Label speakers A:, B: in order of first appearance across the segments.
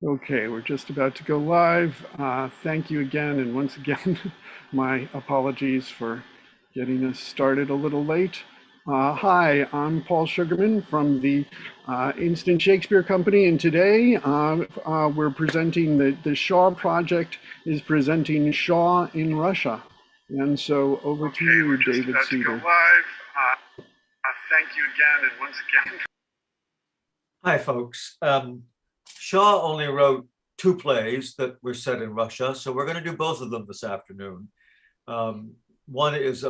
A: Okay, we're just about to go live. Thank you again, and once again, my apologies for getting us started a little late. Hi, I'm Paul Sugarman from the Instant Shakespeare Company, and today we're presenting the Shaw Project is presenting Shaw in Russia. And so over to you, David Cedar. Thank you again, and once again.
B: Hi, folks. Shaw only wrote 2 plays that were set in Russia, so we're going to do both of them this afternoon. One is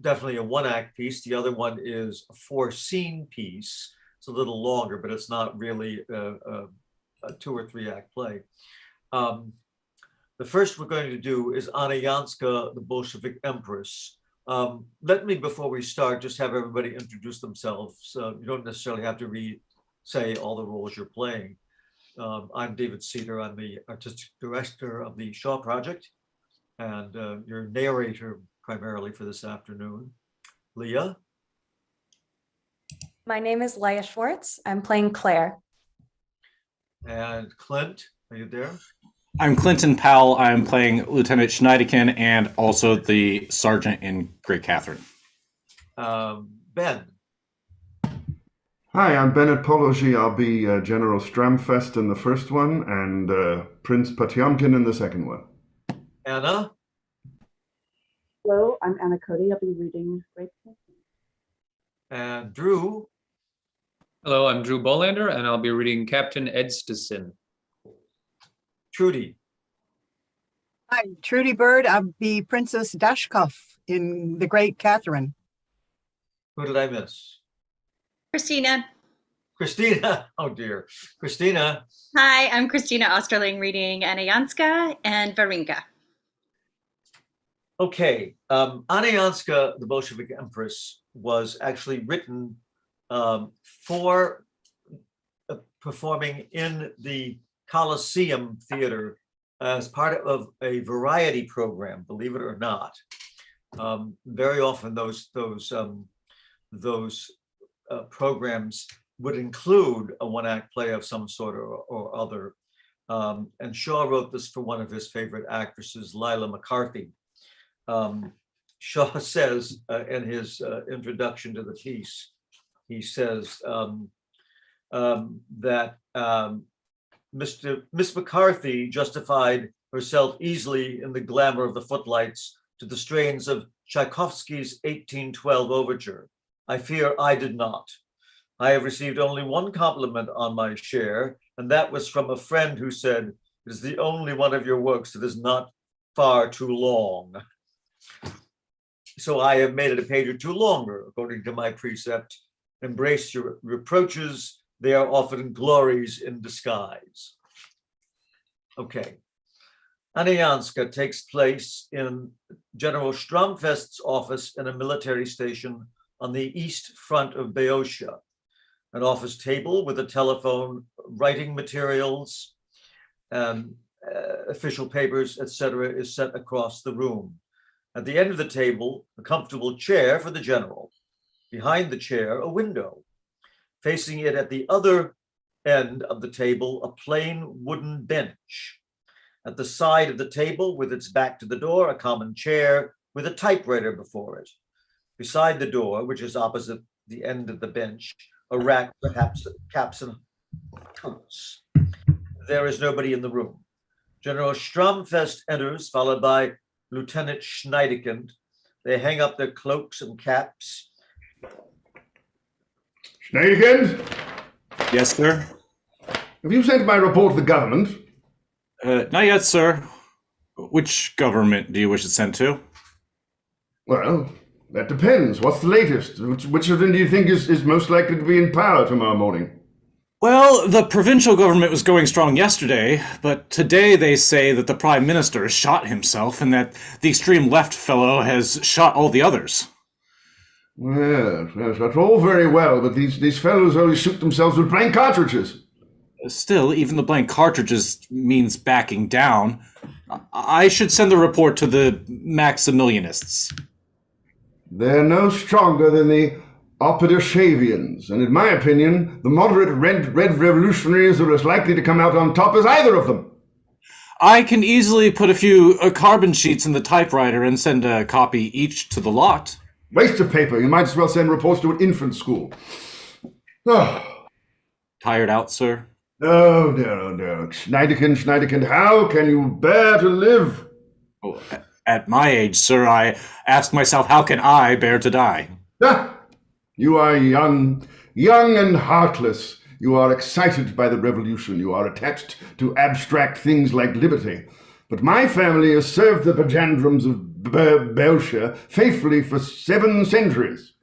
B: definitely a 1-act piece. The other one is a 4-scene piece. It's a little longer, but it's not really a 2 or 3-act play. The first we're going to do is Anayanska, the Bolshevik Empress. Let me, before we start, just have everybody introduce themselves. You don't necessarily have to say all the roles you're playing. I'm David Cedar. I'm the artistic director of the Shaw Project and your narrator primarily for this afternoon. Leah?
C: My name is Leah Schwartz. I'm playing Claire.
B: And Clint, are you there?
D: I'm Clinton Powell. I'm playing Lieutenant Schniedekin and also the sergeant in Great Catherine.
B: Ben?
E: Hi, I'm Bennett Pologe. I'll be General STRAMMFEST in the first one and Prince PATIOMKIN in the second one.
B: Anna?
F: Hello, I'm Anna Cody. I'll be reading Great Catherine.
B: And Drew?
G: Hello, I'm Drew Bolander, and I'll be reading Captain EDSTASTON.
B: Trudy?
H: Hi, Trudi Bird. I'll be Princess DASHKOFF in The Great Catherine.
B: Who did I miss?
I: Kristina.
B: Kristina, oh dear. Kristina.
I: Hi, I'm Kristina Osterling reading Annajanska and VARINKA.
B: Okay, Annayanska, the Bolshevik Empress, was actually written for performing in the Coliseum Theater as part of a variety program, believe it or not. Very often those programs would include a 1-act play of some sort or other. And Shaw wrote this for one of his favorite actresses, Lila McCarthy. Shaw says in his introduction to the piece, he says that Miss McCarthy justified herself easily in the glamour of the footlights to the strains of Tchaikovsky's 1812 overture. I fear I did not. I have received only one compliment on my share, and that was from a friend who said, "It is the only one of your works that is not far too long." So I have made it a page or 2 longer, according to my precept. Embrace your reproaches. They are often glories in disguise. Okay. Anayanska takes place in General STRAMMFEST's office in a military station on the east front of Boeotia. An office table with a telephone, writing materials, official papers, etc., is set across the room. At the end of the table, a comfortable chair for the general. Behind the chair, a window. Facing it at the other end of the table, a plain wooden bench. At the side of the table, with its back to the door, a common chair with a typewriter before it. Beside the door, which is opposite the end of the bench, a rack with caps and coats. There is nobody in the room. General STRAMMFEST enters, followed by Lieutenant Schniedekind. They hang up their cloaks and caps.
E: Schniedekind?
D: Yes, sir?
E: Have you sent my report to the government?
D: Not yet, sir. Which government do you wish it sent to?
E: Well, that depends. What's the latest? Which of them do you think is most likely to be in power tomorrow morning?
D: Well, the provincial government was going strong yesterday, but today they say that the prime minister shot himself and that the extreme left fellow has shot all the others.
E: Yes, that's all very well, but these fellows always shoot themselves with blank cartridges.
D: Still, even the blank cartridges means backing down. I should send the report to the Maximilianists.
E: They're no stronger than the are Podoshavians, and in my opinion, the moderate red revolutionaries are as likely to come out on top as either of them.
D: I can easily put a few carbon sheets in the typewriter and send a copy each to the lot.
E: Waste of paper. You might as well send reports to an infant school. Oh.
D: Tired out, sir?
E: Oh, no. Schniedekind, how can you bear to live?
D: Oh, at my age, sir, I ask myself, how can I bear to die?
E: Ah, you are young and heartless. You are excited by the revolution. You are attached to abstract things like liberty. But my family has served the Bajandrums of Belgia faithfully for 7 centuries.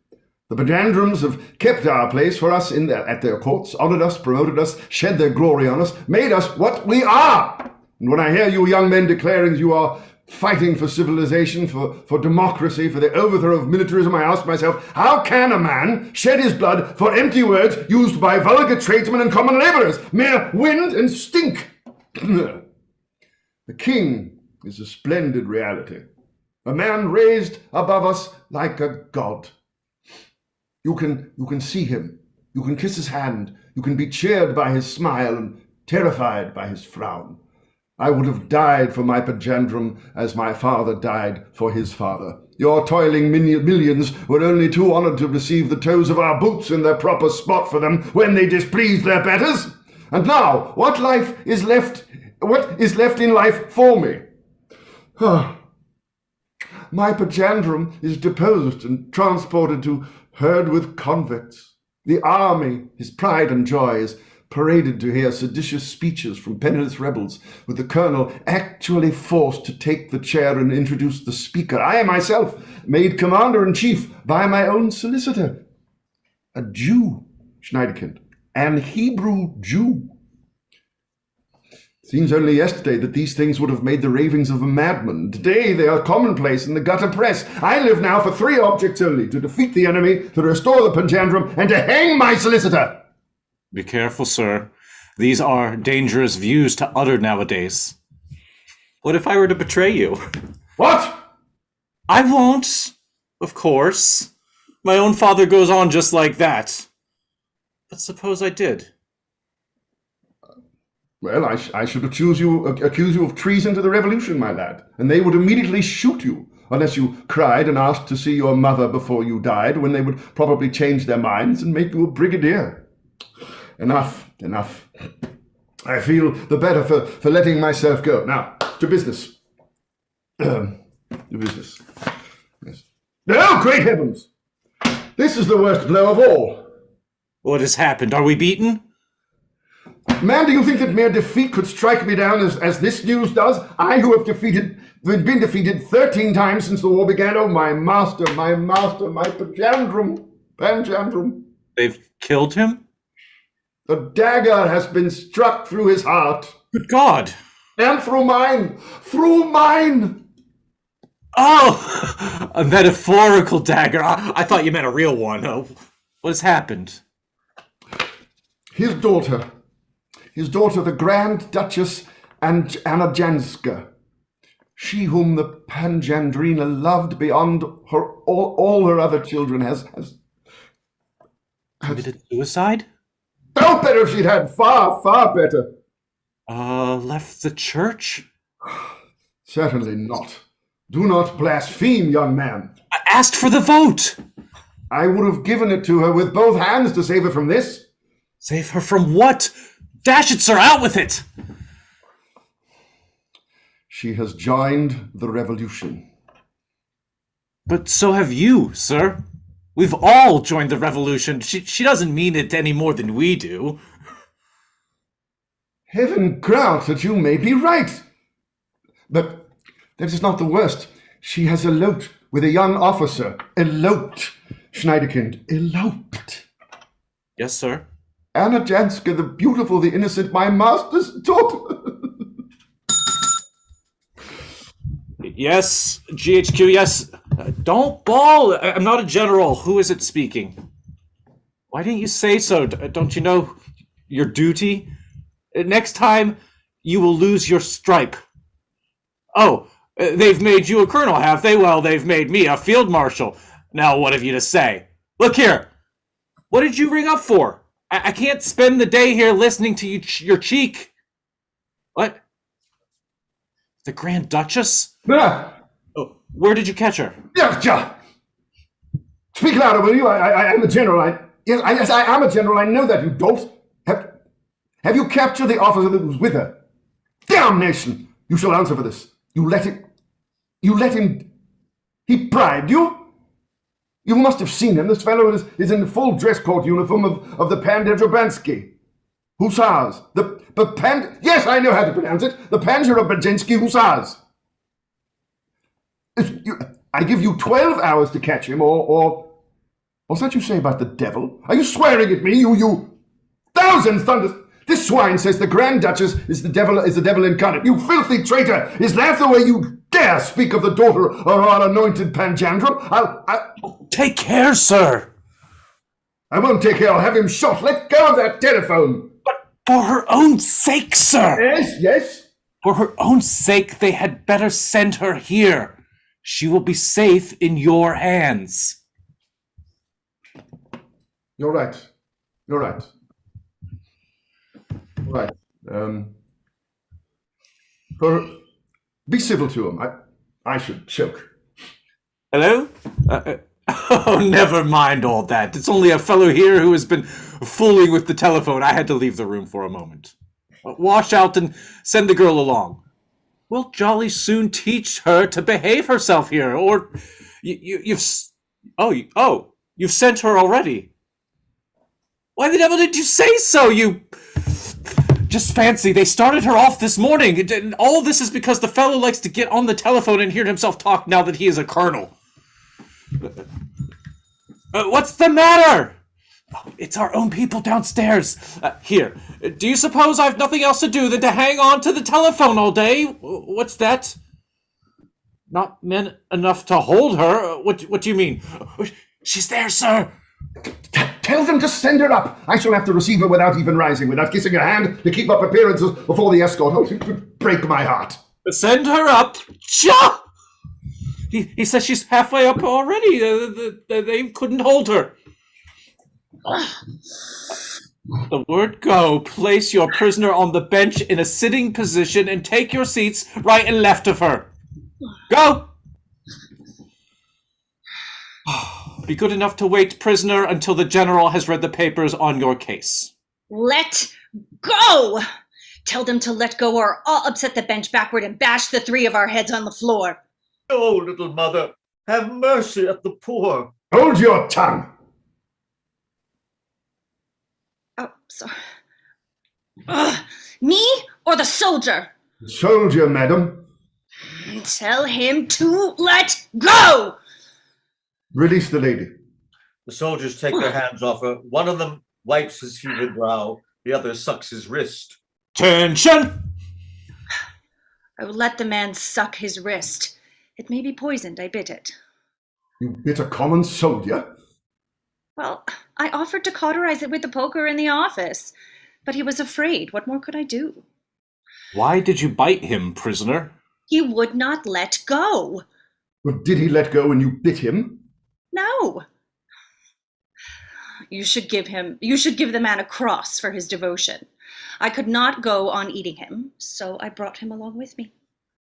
E: The Bajandrums have kept our place for us at their courts, honored us, promoted us, shed their glory on us, made us what we are. And when I hear you young men declaring you are fighting for civilization, for democracy, for the overthrow of militarism, I ask myself, how can a man shed his blood for empty words used by vulgar tradesmen and common laborers? Mere wind and stink. The king is a splendid reality. A man raised above us like a god. You can see him. You can kiss his hand. You can be cheered by his smile and terrified by his frown. I would have died for my Pajandrum as my father died for his father. Your toiling millions were only too honored to receive the toes of our boots in their proper spot for them when they displeased their betters. And now, what is left in life for me? My Pajandrum is deposed and transported to herd with convicts. The army, his pride and joy, is paraded to hear seditious speeches from penniless rebels, with the colonel actually forced to take the chair and introduce the speaker. I myself made commander-in-chief by my own solicitor. A Jew, Schneidekind, an Hebrew Jew. Seems only yesterday that these things would have made the ravings of a madman. Today they are commonplace in the gutter press. I live now for 3 objects only: to defeat the enemy, to restore the Panjandrum, and to hang my solicitor.
D: Be careful, sir. These are dangerous views to utter nowadays. What if I were to betray you?
E: What?
D: I won't, of course. My own father goes on just like that. But suppose I did.
E: Well, I should accuse you of treason to the revolution, my lad, and they would immediately shoot you, unless you cried and asked to see your mother before you died, when they would probably change their minds and make you a brigadier. Enough. I feel the better for letting myself go. Now, to business. To business. Yes. Oh, great heavens! This is the worst blow of all.
D: What has happened? Are we beaten?
E: Man, do you think that mere defeat could strike me down as this news does? I who have been defeated 13 times since the war began. Oh, my master, my Panjandrum.
D: They've killed him?
E: The dagger has been struck through his heart.
D: Good God!
E: And through mine! Through mine!
D: Oh! A metaphorical dagger. I thought you meant a real one. Oh, what has happened?
E: His daughter, the Grand Duchess Annajanska, she whom the Panjandrina loved beyond all her other children, has
D: Committed suicide?
E: No, better if she'd had far better.
D: Left the church?
E: Certainly not. Do not blaspheme, young man.
D: I asked for the vote!
E: I would have given it to her with both hands to save her from this.
D: Save her from what? Dash it, sir, out with it!
E: She has joined the revolution.
D: But so have you, sir. We've all joined the revolution. She doesn't mean it any more than we do.
E: Heaven grant that you may be right. But that is not the worst. She has eloped with a young officer. Eloped, Schneidekind. Eloped.
D: Yes, sir.
E: Annajanska, the beautiful, the innocent, my master's daughter.
D: Yes, GHQ, yes. Don't bawl. I'm not a general. Who is it speaking? Why didn't you say so? Don't you know your duty? Next time, you will lose your stripe. Oh, they've made you a colonel, have they? Well, they've made me a field marshal. Now what have you to say? Look here. What did you ring up for? I can't spend the day here listening to your cheek. What? The Grand Duchess?
E: Ah,
D: Oh, where did you catch her?
E: yeah. Speak louder, will you? I am a general. Yes, I am a general. I know that, you dolt. Have you captured the officer that was with her? Damnation! You shall answer for this. You let him. He bribed you? You must have seen him. This fellow is in the full dress coat uniform of the Pandedrobansky Hussars. Yes, I know how to pronounce it. The Pandedrobansky Hussars. I give you 12 hours to catch him, or what's that you say about the devil? Are you swearing at me? You thousand thunders! This swine says the Grand Duchess is the devil incarnate. You filthy traitor! Is that the way you dare speak of the daughter of our anointed Panjandrum? I'll
D: Take care, sir.
E: I won't take care. I'll have him shot. Let go of that telephone.
D: But for her own sake, sir.
E: Yes.
D: For her own sake, they had better send her here. She will be safe in your hands.
E: You're right. Be civil to him. I should choke.
D: Hello? Oh, never mind all that. It's only a fellow here who has been fooling with the telephone. I had to leave the room for a moment. Wash out and send the girl along. We'll jolly soon teach her to behave herself here, or you've sent her already. Why the devil did you say so? You just fancy they started her off this morning, and all this is because the fellow likes to get on the telephone and hear himself talk now that he is a colonel. What's the matter? Oh, it's our own people downstairs. Here, do you suppose I've nothing else to do than to hang on to the telephone all day? What's that? Not men enough to hold her? What do you mean? She's there, sir.
E: Tell them to send her up. I shall have to receive her without even rising, without kissing her hand, to keep up appearances before the escort. Oh, it would break my heart.
D: Send her up. Cha! He says she's halfway up already. They couldn't hold her. The word go. Place your prisoner on the bench in a sitting position and take your seats right and left of her. Go! Be good enough to wait, prisoner, until the general has read the papers on your case.
I: Let go! Tell them to let go or I'll upset the bench backward and bash the three of our heads on the floor.
B: Oh, little mother, have mercy at the poor.
E: Hold your tongue.
I: Oh, sorry. Me or the soldier?
E: Soldier, madam.
I: Tell him to let go!
E: Release the lady.
B: The soldiers take their hands off her. One of them wipes his fevered brow. The other sucks his wrist.
D: Attention!
I: I will let the man suck his wrist. It may be poisoned, I bit it.
E: You bit a common soldier?
I: Well, I offered to cauterize it with the poker in the office, but he was afraid. What more could I do?
D: Why did you bite him, prisoner?
I: He would not let go.
E: But did he let go when you bit him?
I: No. You should give the man a cross for his devotion. I could not go on eating him, so I brought him along with me.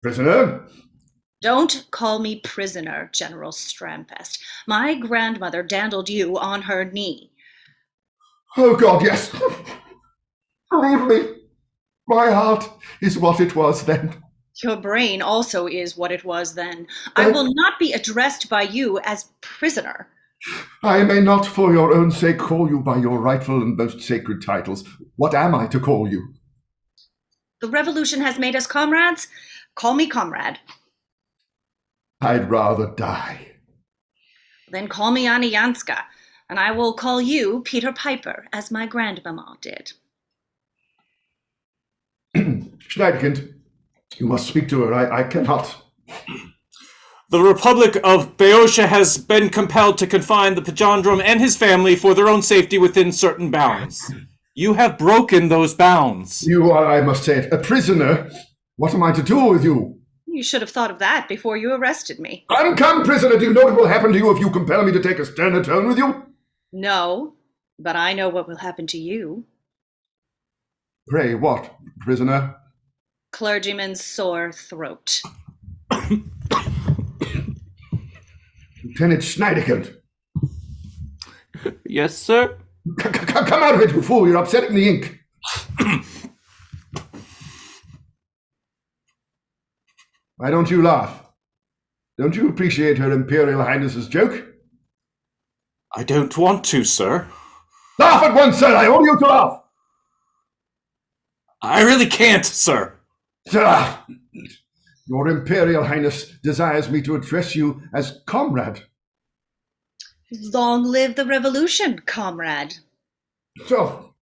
E: Prisoner?
I: Don't call me prisoner, General STRAMMFEST. My grandmother dandled you on her knee.
E: Oh, God, yes. Believe me, my heart is what it was then.
I: Your brain also is what it was then. I will not be addressed by you as prisoner.
E: I may not, for your own sake, call you by your rightful and most sacred titles. What am I to call you?
I: The revolution has made us comrades. Call me comrade.
E: I'd rather die.
I: Then call me Anayanska, and I will call you Peter Piper, as my grandmama did.
E: Schneidkind, you must speak to her. I cannot.
D: The Republic of Boeotia has been compelled to confine the Pajandrum and his family for their own safety within certain bounds. You have broken those bounds.
E: You are, I must say it, a prisoner. What am I to do with you?
I: You should have thought of that before you arrested me.
E: Come, prisoner. Do you know what will happen to you if you compel me to take a sterner tone with you?
I: No. but I know what will happen to you.
E: Pray what, prisoner?
I: Clergyman's sore throat.
E: Lieutenant Schneidekind.
D: Yes, sir?
E: Come out of it, you fool. You're upsetting the ink. Why don't you laugh? Don't you appreciate Her Imperial Highness's joke?
D: I don't want to, sir.
E: Laugh at once, sir! I order you to laugh!
D: I really can't, sir.
E: Sir, Your Imperial Highness desires me to address you as comrade.
I: Long live the revolution, comrade.
E: So,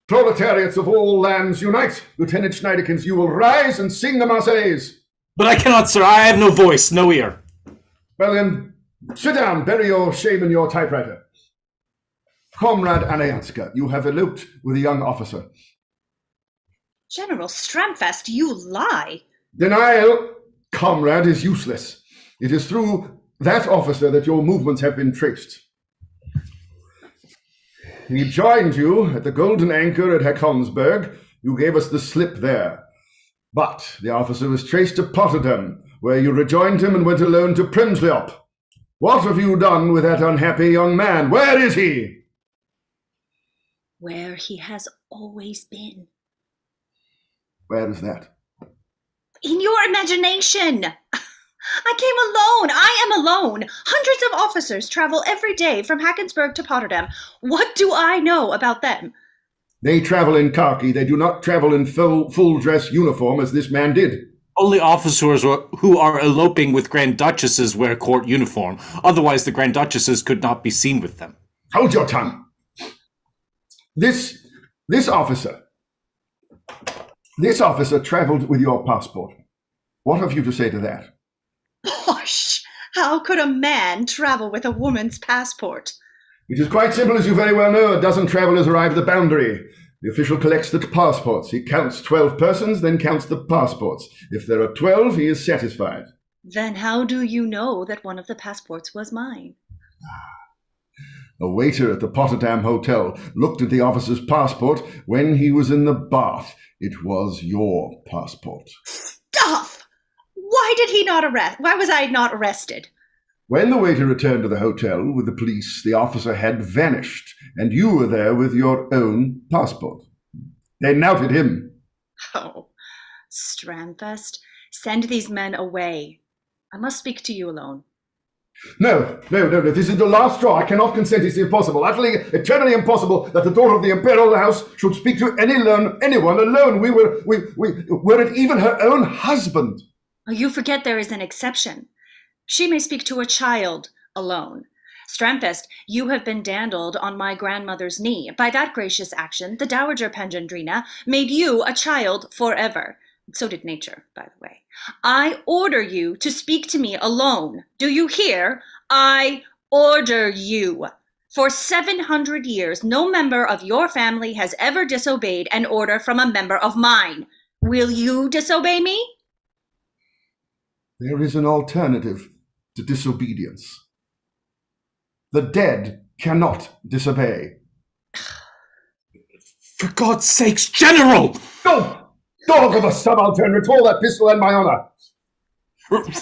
E: proletariats of all lands unite. Lieutenant Schneidekind, you will rise and sing the Marseillaise.
D: But I cannot, sir. I have no voice, no ear.
E: Well then, sit down, bury your shame in your typewriter. Comrade Anayanska, you have eloped with a young officer.
I: General STRAMMFEST, you lie.
E: Denial, comrade, is useless. It is through that officer that your movements have been traced. He joined you at the Golden Anchor at Hackonsburg. You gave us the slip there. But the officer was traced to Potterdam, where you rejoined him and went alone to Primsliop. What have you done with that unhappy young man? Where is he?
I: Where he has always been.
E: Where is that?
I: In your imagination. I came alone. I am alone. Hundreds of officers travel every day from Hackensburg to Potterdam. What do I know about them?
E: They travel in khaki. They do not travel in full dress uniform as this man did.
D: Only officers who are eloping with Grand Duchesses wear court uniform. Otherwise, the Grand Duchesses could not be seen with them.
E: Hold your tongue. This officer traveled with your passport. What have you to say to that?
I: Bosh! How could a man travel with a woman's passport?
E: It is quite simple, as you very well know. A dozen travelers arrive at the boundary. The official collects the passports. He counts 12 persons, then counts the passports. If there are 12, he is satisfied.
I: Then how do you know that one of the passports was mine?
E: A waiter at the Potterdam Hotel looked at the officer's passport when he was in the bath. It was your passport.
I: Stuff! Why was I not arrested?
E: When the waiter returned to the hotel with the police, the officer had vanished, and you were there with your own passport. They knouted him.
I: Oh, STRAMMFEST, send these men away. I must speak to you alone.
E: No. This is the last straw. I cannot consent. It's impossible, utterly, eternally impossible that the daughter of the imperial house should speak to anyone alone. We weren't even her own husband.
I: Oh, you forget there is an exception. She may speak to a child alone. STRAMMFEST, you have been dandled on my grandmother's knee. By that gracious action, the Dowager Pengendrina made you a child forever. So did nature, by the way. I order you to speak to me alone. Do you hear? I order you. For 700 years, no member of your family has ever disobeyed an order from a member of mine. Will you disobey me?
E: There is an alternative to disobedience. The dead cannot disobey.
D: For God's sakes, General!
E: Go! Dog of a subaltern, recall that pistol and my honor.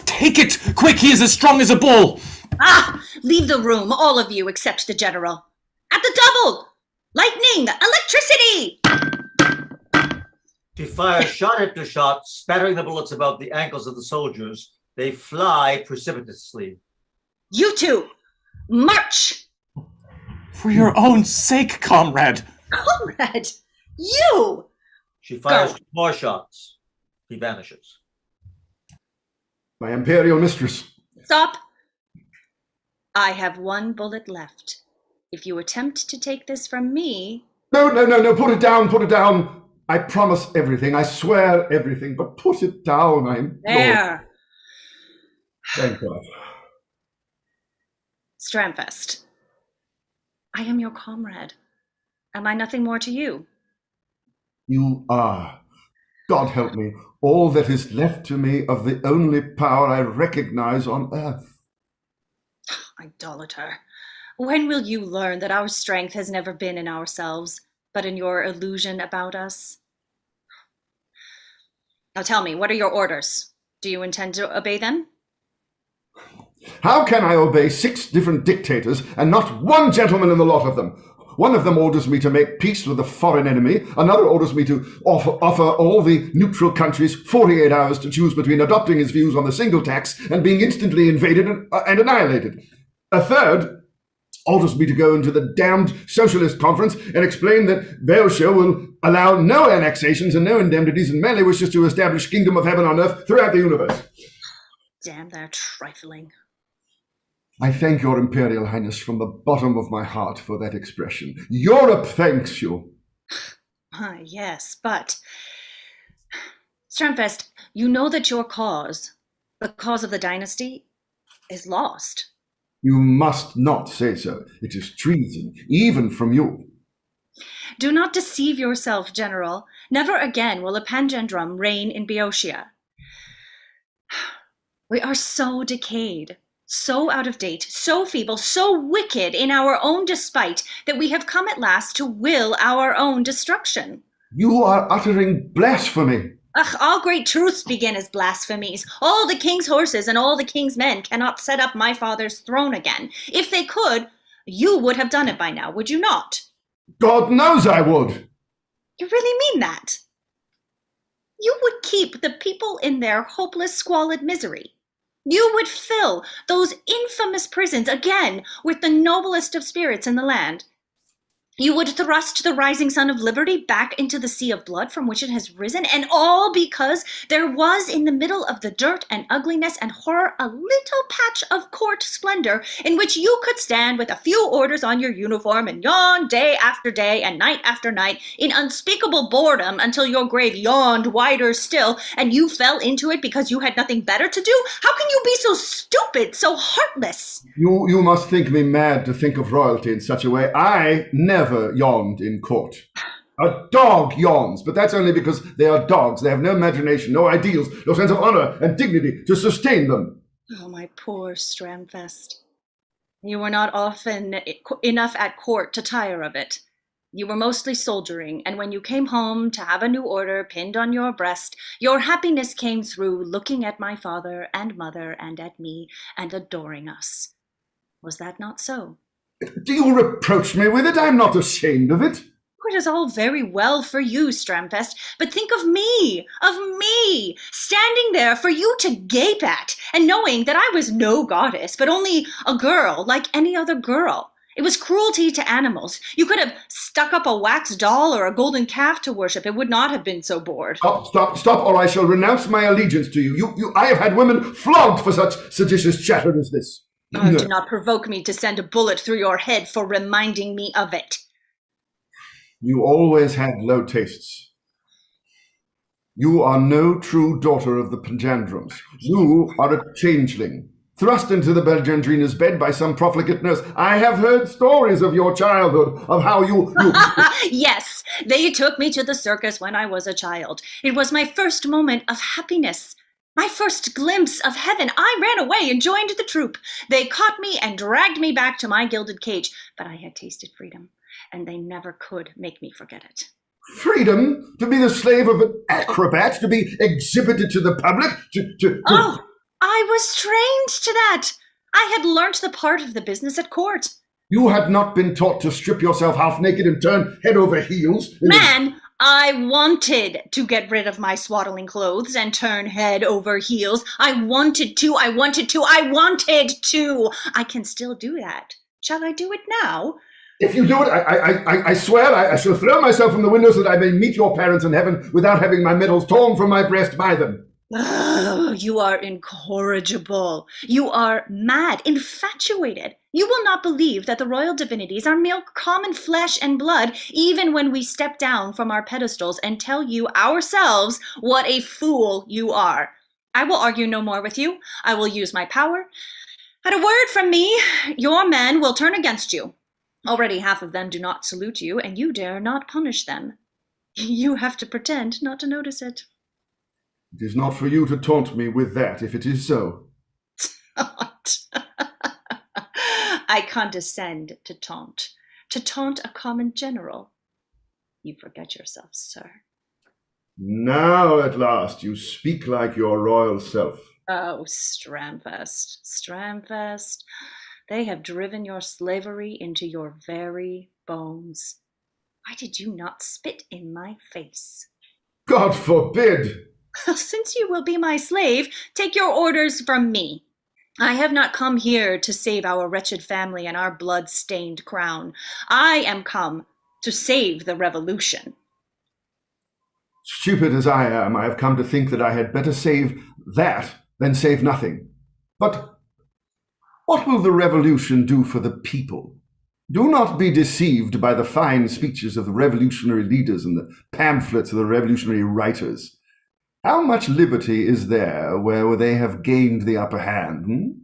D: Take it! Quick, he is as strong as a bull!
I: Ah! Leave the room, all of you except the general. At the double! Lightning! Electricity!
B: She fires shot after shot, spattering the bullets about the ankles of the soldiers. They fly precipitously.
I: You two, march!
D: For your own sake, comrade!
I: Comrade! You!
B: She fires
I: Go.
B: more shots. He vanishes.
E: My imperial mistress.
I: Stop! I have one bullet left. If you attempt to take this from me...
E: No, put it down. I promise everything, I swear everything, but put it down, I implore.
I: There!
E: Thank God.
I: STRAMMFEST, I am your comrade. Am I nothing more to you?
E: You are, God help me, all that is left to me of the only power I recognize on earth.
I: Idolater. When will you learn that our strength has never been in ourselves, but in your illusion about us? Now tell me, what are your orders? Do you intend to obey them?
E: How can I obey 6 different dictators and not one gentleman in the lot of them? One of them orders me to make peace with a foreign enemy. Another orders me to offer all the neutral countries 48 hours to choose between adopting his views on the single tax and being instantly invaded and annihilated. A third orders me to go into the damned socialist conference and explain that Belgium will allow no annexations and no indemnities and merely wishes to establish kingdom of heaven on earth throughout the universe.
I: Damn, they're trifling.
E: I thank your Imperial Highness from the bottom of my heart for that expression. Europe thanks you.
I: Yes, but STRAMMFEST, you know that your cause, the cause of the dynasty, is lost.
E: You must not say so. It is treason, even from you.
I: Do not deceive yourself, General. Never again will a pangendrum reign in Boeotia. We are so decayed, so out of date, so feeble, so wicked in our own despite that we have come at last to will our own destruction.
E: You are uttering blasphemy.
I: Ugh, all great truths begin as blasphemies. All the king's horses and all the king's men cannot set up my father's throne again. If they could, you would have done it by now, would you not?
E: God knows I would.
I: You really mean that? You would keep the people in their hopeless, squalid misery. You would fill those infamous prisons again with the noblest of spirits in the land. You would thrust the rising sun of liberty back into the sea of blood from which it has risen, and all because there was in the middle of the dirt and ugliness and horror a little patch of court splendor in which you could stand with a few orders on your uniform and yawn day after day and night after night in unspeakable boredom until your grave yawned wider still and you fell into it because you had nothing better to do? How can you be so stupid, so heartless?
E: You must think me mad to think of royalty in such a way. I never yawned in court. A dog yawns, but that's only because they are dogs. They have no imagination, no ideals, no sense of honor and dignity to sustain them.
I: Oh, my poor STRAMMFEST. You were not often enough at court to tire of it. You were mostly soldiering, and when you came home to have a new order pinned on your breast, your happiness came through looking at my father and mother and at me and adoring us. Was that not so?
E: Do you reproach me with it? I'm not ashamed of it.
I: It is all very well for you, STRAMMFEST, but think of me, standing there for you to gape at, and knowing that I was no goddess, but only a girl like any other girl. It was cruelty to animals. You could have stuck up a wax doll or a golden calf to worship. It would not have been so bored.
E: Stop, or I shall renounce my allegiance to you. I have had women flogged for such seditious chatter as this.
I: Oh, do not provoke me to send a bullet through your head for reminding me of it.
E: You always had low tastes. You are no true daughter of the Panjandrums. You are a changeling, thrust into the Belgendrina's bed by some profligate nurse. I have heard stories of your childhood, of how you...
I: Yes, they took me to the circus when I was a child. It was my first moment of happiness. My first glimpse of heaven. I ran away and joined the troupe. They caught me and dragged me back to my gilded cage, but I had tasted freedom, and they never could make me forget it.
E: Freedom? To be the slave of an acrobat? To be exhibited to the public?
I: Oh, I was trained to that. I had learnt the part of the business at court.
E: You had not been taught to strip yourself half naked and turn head over heels?
I: Man, I wanted to get rid of my swaddling clothes and turn head over heels. I wanted to. I can still do that. Shall I do it now?
E: If you do it, I swear I shall throw myself from the window so that I may meet your parents in heaven without having my medals torn from my breast by them.
I: Oh, you are incorrigible. You are mad, infatuated. You will not believe that the royal divinities are mere common flesh and blood, even when we step down from our pedestals and tell you ourselves what a fool you are. I will argue no more with you. I will use my power. At a word from me, your men will turn against you. Already half of them do not salute you, and you dare not punish them. You have to pretend not to notice it.
E: It is not for you to taunt me with that, if it is so.
I: I condescend to taunt a common general. You forget yourself, sir.
E: Now at last you speak like your royal self.
I: Oh, STRAMMFEST. They have driven your slavery into your very bones. Why did you not spit in my face?
E: God forbid!
I: Since you will be my slave, take your orders from me. I have not come here to save our wretched family and our blood-stained crown. I am come to save the revolution.
E: Stupid as I am, I have come to think that I had better save that than save nothing. But what will the revolution do for the people? Do not be deceived by the fine speeches of the revolutionary leaders and the pamphlets of the revolutionary writers. How much liberty is there where they have gained the upper hand?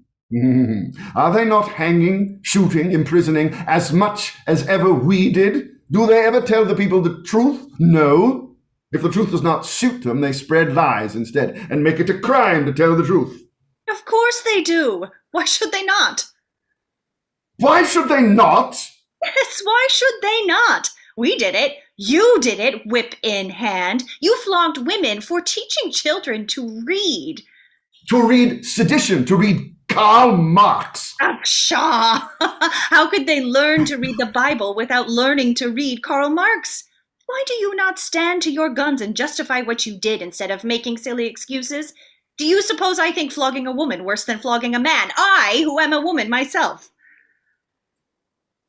E: Are they not hanging, shooting, imprisoning as much as ever we did? Do they ever tell the people the truth? No. If the truth does not suit them, they spread lies instead and make it a crime to tell the truth.
I: Of course they do. Why should they not?
E: Why should they not?
I: Yes, why should they not? We did it. You did it, whip in hand. You flogged women for teaching children to read.
E: To read sedition, to read Karl Marx.
I: Oh, Shaw! How could they learn to read the Bible without learning to read Karl Marx? Why do you not stand to your guns and justify what you did instead of making silly excuses? Do you suppose I think flogging a woman worse than flogging a man? I, who am a woman myself.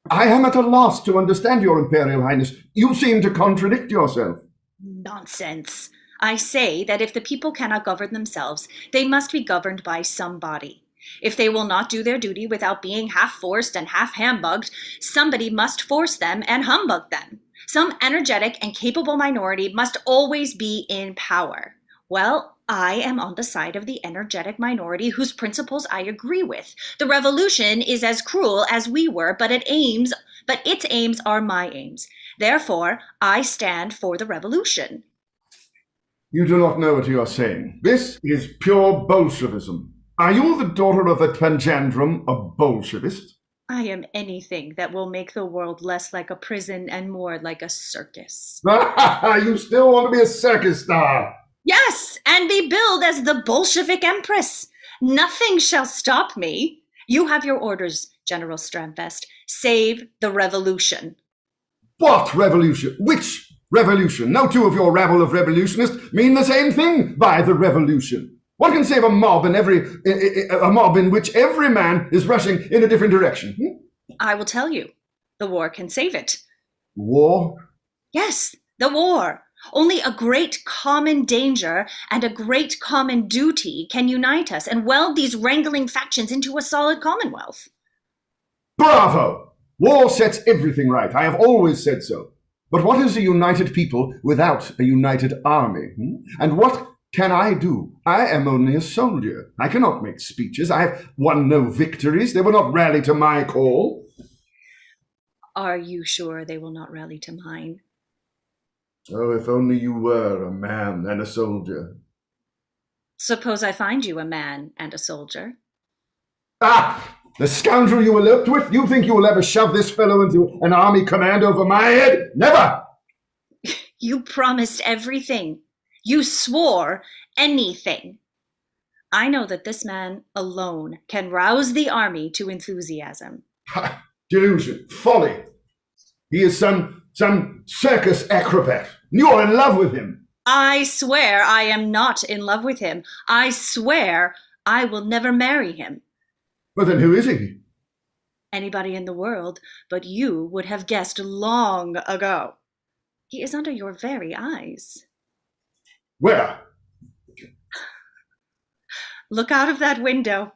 E: I am at a loss to understand your Imperial Highness. You seem to contradict yourself.
I: Nonsense. I say that if the people cannot govern themselves, they must be governed by somebody. If they will not do their duty without being half forced and half humbugged, somebody must force them and humbug them. Some energetic and capable minority must always be in power. Well, I am on the side of the energetic minority whose principles I agree with. The revolution is as cruel as we were, but its aims are my aims. Therefore, I stand for the revolution.
E: You do not know what you are saying. This is pure Bolshevism. Are you the daughter of a Panjandrum, a Bolshevist?
I: I am anything that will make the world less like a prison and more like a circus.
E: You still want to be a circus star?
I: Yes, and be billed as the Bolshevik Empress. Nothing shall stop me. You have your orders, General STRAMMFEST. Save the revolution.
E: What revolution? Which revolution? No two of your rabble of revolutionists mean the same thing by the revolution. What can save a mob in which every man is rushing in a different direction?
I: I will tell you. The war can save it.
E: War?
I: Yes, the war. Only a great common danger and a great common duty can unite us and weld these wrangling factions into a solid commonwealth.
E: Bravo! War sets everything right. I have always said so. But what is a united people without a united army? And what can I do? I am only a soldier. I cannot make speeches. I have won no victories. They will not rally to my call.
I: Are you sure they will not rally to mine?
E: Oh, if only you were a man and a soldier.
I: Suppose I find you a man and a soldier.
E: Ah! The scoundrel you eloped with? You think you will ever shove this fellow into an army command over my head? Never!
I: You promised everything. You swore anything. I know that this man alone can rouse the army to enthusiasm.
E: Ha! Delusion, folly. He is some circus acrobat. You are in love with him.
I: I swear I am not in love with him. I swear I will never marry him.
E: Well, then who is he?
I: Anybody in the world but you would have guessed long ago. He is under your very eyes.
E: Where?
I: Look out of that window.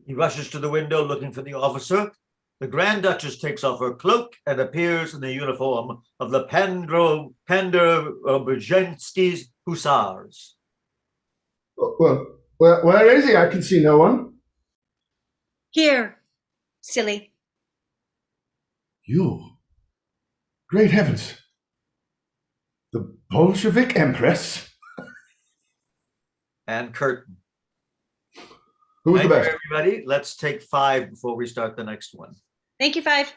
B: He rushes to the window looking for the officer. The Grand Duchess takes off her cloak and appears in the uniform of the Penderbrzhenski's Hussars.
E: Well, where is he? I can see no one.
I: Here, silly.
E: You? Great heavens. The Bolshevik Empress?
B: And curtain.
E: Who's the
B: Thank
E: best?
B: you, everybody. Let's take 5 before we start the next one.
I: Thank you, 5.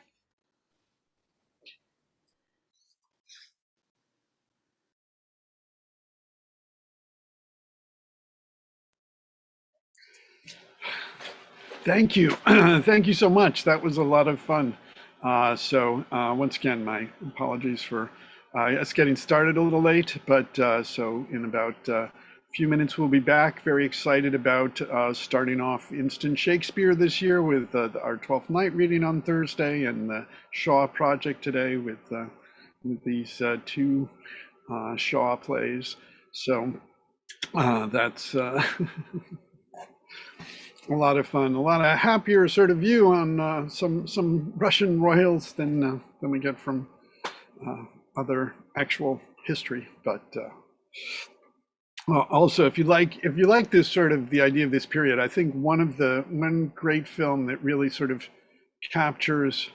A: Thank you. Thank you so much. That was a lot of fun. Once again, my apologies for us getting started a little late, but so in about a few minutes, we'll be back. Very excited about starting off Instant Shakespeare this year with our 12th night reading on Thursday and the Shaw Project today with these 2 Shaw plays. So that's a lot of fun, a lot of happier sort of view on some Russian royals than we get from other actual history. But also, if you like this sort of the idea of this period, I think one great film that really sort of captures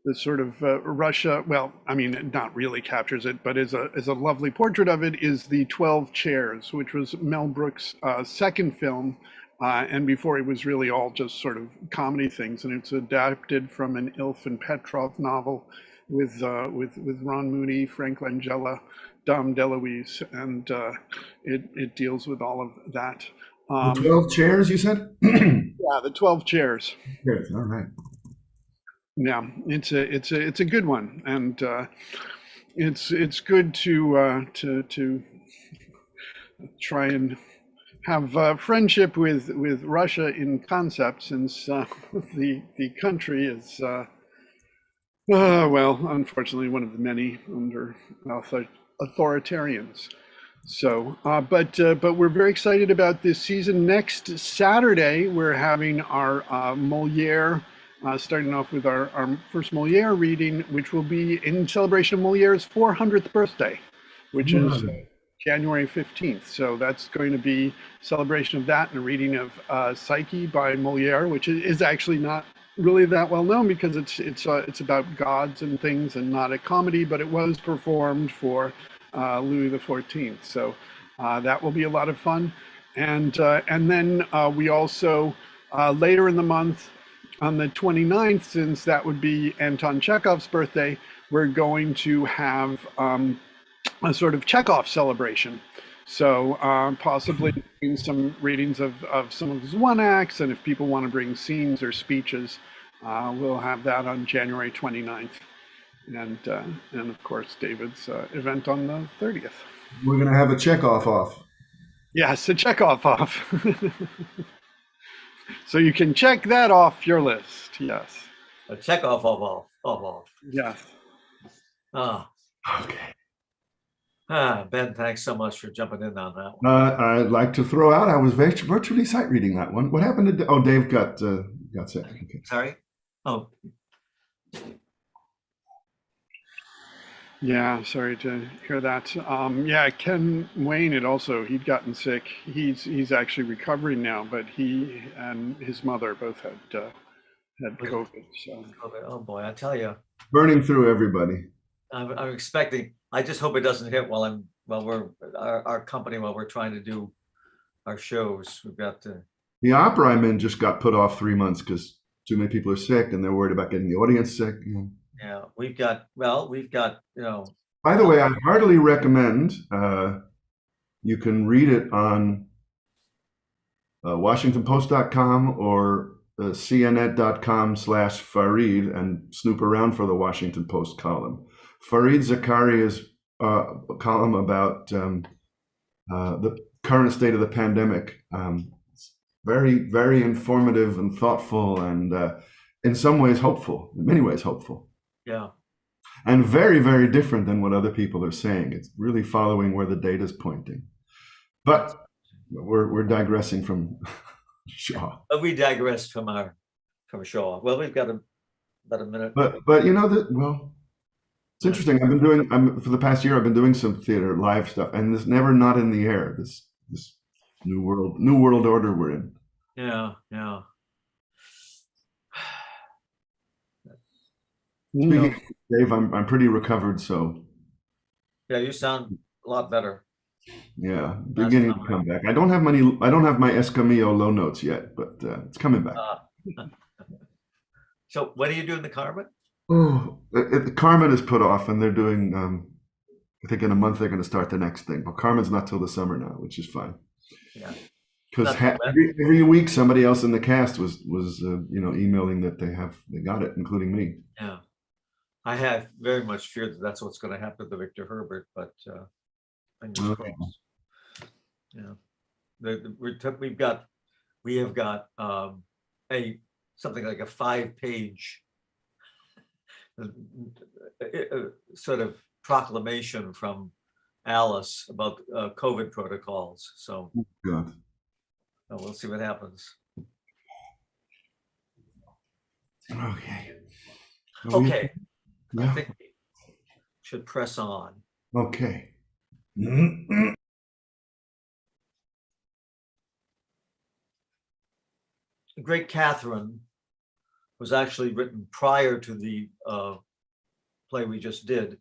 A: the sort of Russia. Well, I mean, not really captures it, but is a lovely portrait of it. Is the 12 Chairs, which was Mel Brooks' second film. And before it was really all just sort of comedy things, and it's adapted from an Ilf and Petrov novel with Ron Mooney, Frank Langella, Dom DeLuise, and it deals with all of that.
E: The 12 chairs, you said?
A: Yeah, the 12 Chairs.
E: Yes, all right.
A: Yeah, it's a good one, and it's good to try and have friendship with Russia in concept, since the country is well, unfortunately, one of the many under authoritarians. So, but we're very excited about this season. Next Saturday, we're having our Moliere, starting off with our first Moliere reading, which will be in celebration of Moliere's 400th birthday, which is January 15th. So that's going to be celebration of that and a reading of Psyche by Moliere, which is actually not really that well known because it's about gods and things and not a comedy, but it was performed for Louis XIV. So that will be a lot of fun. And then we also later in the month on the 29th, since that would be Anton Chekhov's birthday, we're going to have a sort of Chekhov celebration. So possibly doing some readings of some of his one acts, and if people want to bring scenes or speeches, we'll have that on January 29th. And of course, David's event on the 30th.
E: We're going to have a Chekhov off.
A: Yes, a Chekhov off. So you can check that off your list, yes.
B: A Chekhov off.
A: Yes.
E: Okay.
B: Ben, thanks so much for jumping in on that one.
E: I'd like to throw out, I was virtually sight reading that one. What happened to, Dave got sick. Okay.
B: Sorry? Oh,
A: Yeah, sorry to hear that. Yeah, Ken Wayne he'd gotten sick. He's actually recovering now, but he and his mother both had COVID. So
B: oh boy, I tell you.
E: Burning through everybody.
B: I'm expecting, I just hope it doesn't hit while we're our company, while we're trying to do our shows. We've got to.
E: The opera I'm in just got put off 3 months because too many people are sick and they're worried about getting the audience sick.
B: Yeah, we've got,
E: By the way, I heartily recommend you can read it on WashingtonPost.com or CNN.com/Farid and snoop around for the Washington Post column. Farid Zakaria's column about the current state of the pandemic. It's very, very informative and thoughtful, and in some ways hopeful, in many ways hopeful.
B: Yeah.
E: And very, very different than what other people are saying. It's really following where the data is pointing. But we're digressing from Shaw.
B: We digressed from Shaw. Well, we've got about a minute.
E: But you know that, well, it's interesting. For the past year, I've been doing some theater live stuff, and it's never not in the air. This new world order we're in.
B: Yeah.
E: Speaking of Dave, I'm pretty recovered, so.
B: Yeah, you sound a lot better.
E: Yeah, beginning to come back. I don't have my Escamillo low notes yet, but it's coming back.
B: So when are you doing the Carmen?
E: Oh, the Carmen is put off, and they're doing. I think in a month they're going to start the next thing. But Carmen's not till the summer now, which is fine.
B: Yeah.
E: Because every week somebody else in the cast was emailing that they got it, including me.
B: Yeah. I have very much feared that that's what's going to happen to Victor Herbert, but fingers crossed. Yeah. We have got something like a 5-page sort of proclamation from Alice about COVID protocols. So
E: God.
B: We'll see what happens.
E: Okay.
B: Okay.
E: Yeah.
B: I think we should press on.
E: Okay.
B: The Great Catherine was actually written prior to the play we just did.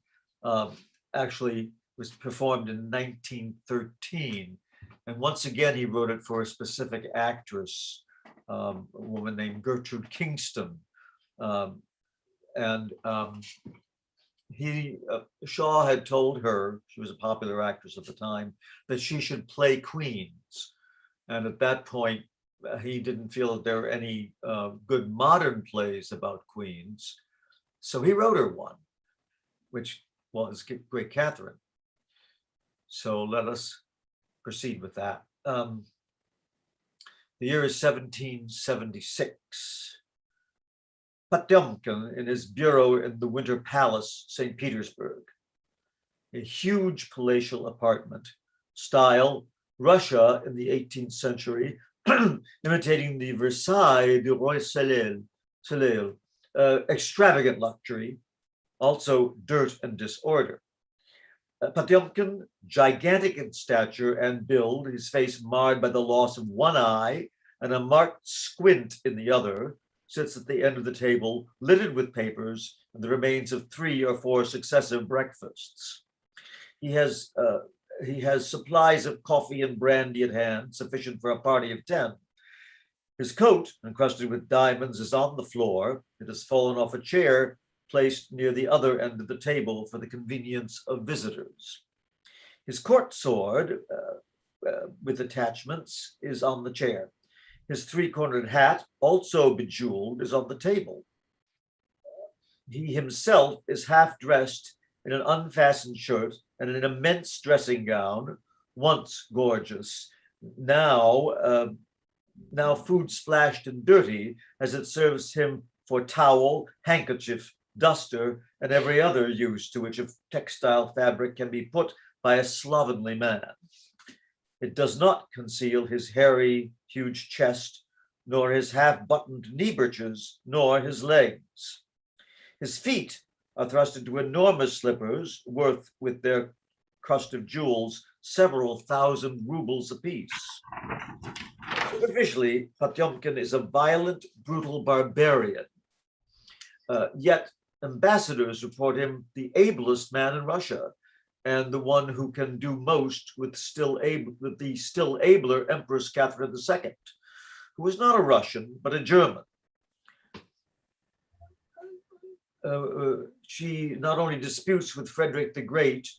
B: Actually was performed in 1913. And once again, he wrote it for a specific actress, a woman named Gertrude Kingston. Shaw had told her, she was a popular actress at the time, that she should play queens. And at that point, he didn't feel that there were any good modern plays about queens. So he wrote her one, which was Great Catherine. So let us proceed with that. The year is 1776. Patiomkin in his bureau in the Winter Palace, St. Petersburg. A huge palatial apartment, style Russia in the 18th century, imitating the Versailles du Roi Soleil, extravagant luxury, also dirt and disorder. Patiomkin, gigantic in stature and build, his face marred by the loss of one eye and a marked squint in the other, sits at the end of the table, littered with papers and the remains of 3 or 4 successive breakfasts. He has supplies of coffee and brandy at hand, sufficient for a party of 10. His coat, encrusted with diamonds, is on the floor. It has fallen off a chair placed near the other end of the table for the convenience of visitors. His court sword, with attachments, is on the chair. His 3-cornered hat, also bejeweled, is on the table. He himself is half dressed in an unfastened shirt and an immense dressing gown, once gorgeous, now food splashed and dirty, as it serves him for towel, handkerchief, duster, and every other use to which a textile fabric can be put by a slovenly man. It does not conceal his hairy, huge chest, nor his half-buttoned knee breeches, nor his legs. His feet are thrust into enormous slippers, worth, with their crust of jewels, several thousand rubles apiece. Superficially, Patiomkin is a violent, brutal barbarian. Yet ambassadors report him the ablest man in Russia, and the one who can do most with the still abler Empress Catherine II, who is not a Russian, but a German. She not only disputes with Frederick the Great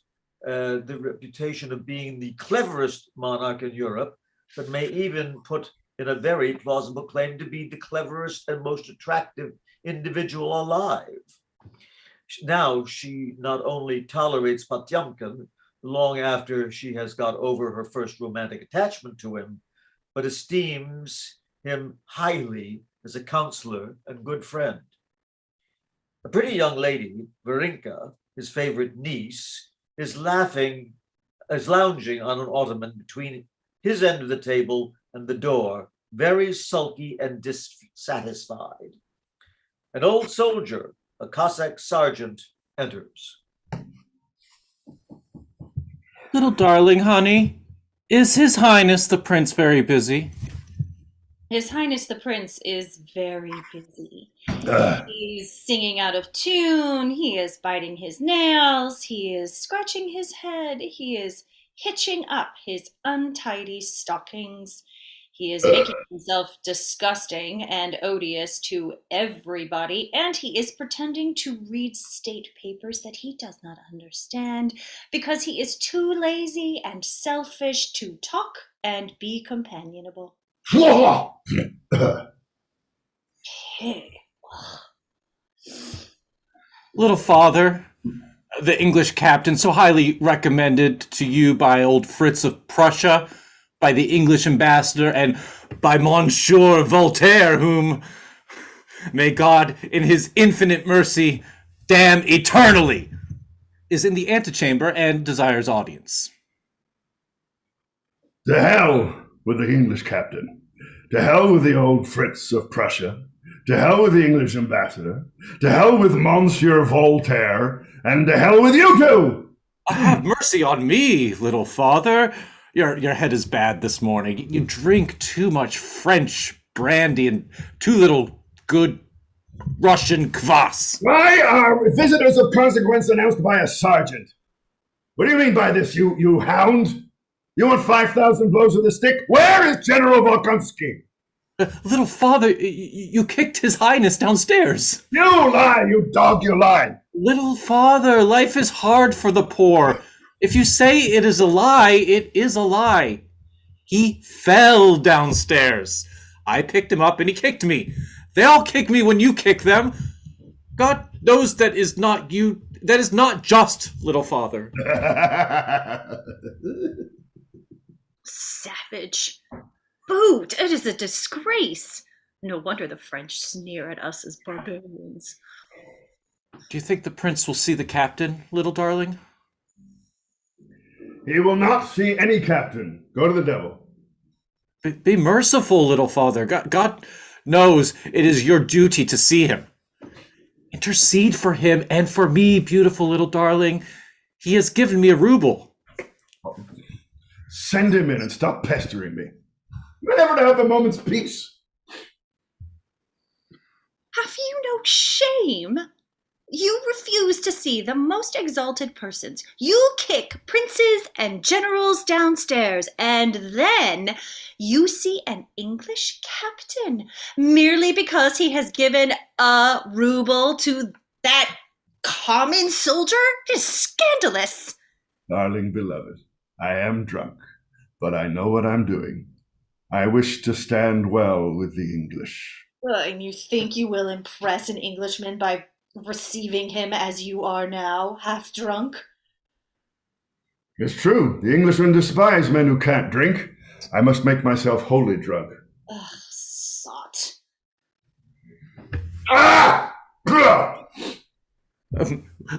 B: the reputation of being the cleverest monarch in Europe, but may even put in a very plausible claim to be the cleverest and most attractive individual alive. Now she not only tolerates Patiomkin long after she has got over her first romantic attachment to him, but esteems him highly as a counselor and good friend. A pretty young lady, VARINKA, his favorite niece, is lounging on an ottoman between his end of the table and the door, very sulky and dissatisfied. An old soldier, a Cossack sergeant, enters.
D: Little darling, honey, is His Highness the Prince very busy?
I: His Highness the Prince is very busy. He's singing out of tune, he is biting his nails, he is scratching his head, he is hitching up his untidy stockings. He is making himself disgusting and odious to everybody, and he is pretending to read state papers that he does not understand because he is too lazy and selfish to talk and be companionable. Hey.
D: Little father, the English captain so highly recommended to you by old Fritz of Prussia, by the English ambassador, and by Monsieur Voltaire, whom may God in his infinite mercy damn eternally, is in the antechamber and desires audience.
E: To hell with the English captain. To hell with the old Fritz of Prussia. To hell with the English ambassador. To hell with Monsieur Voltaire. And to hell with you two!
D: Have mercy on me, little father. Your head is bad this morning. You drink too much French brandy and too little good Russian kvass.
E: Why are visitors of consequence announced by a sergeant? What do you mean by this, you hound? You want 5,000 blows with a stick? Where is General Volkonsky?
D: Little father, you kicked His Highness downstairs.
E: You lie, you dog, you lie.
D: Little father, life is hard for the poor. If you say it is a lie, it is a lie. He fell downstairs. I picked him up and he kicked me. They all kick me when you kick them. God knows that is not you. That is not just, little father.
I: Savage. Boot, it is a disgrace. No wonder the French sneer at us as barbarians.
D: Do you think the prince will see the captain, little darling?
E: He will not see any captain. Go to the devil.
D: Be merciful, little father. God knows it is your duty to see him. Intercede for him and for me, beautiful little darling. He has given me a ruble.
E: Send him in and stop pestering me. We're never to have a moment's peace.
I: Have you no shame? You refuse to see the most exalted persons. You kick princes and generals downstairs, and then you see an English captain merely because he has given a ruble to that common soldier? It is scandalous.
E: Darling beloved, I am drunk, but I know what I'm doing. I wish to stand well with the English.
I: And you think you will impress an Englishman by receiving him as you are now, half drunk?
E: It's true. The Englishmen despise men who can't drink. I must make myself wholly drunk.
I: Ugh, sot.
E: Ah!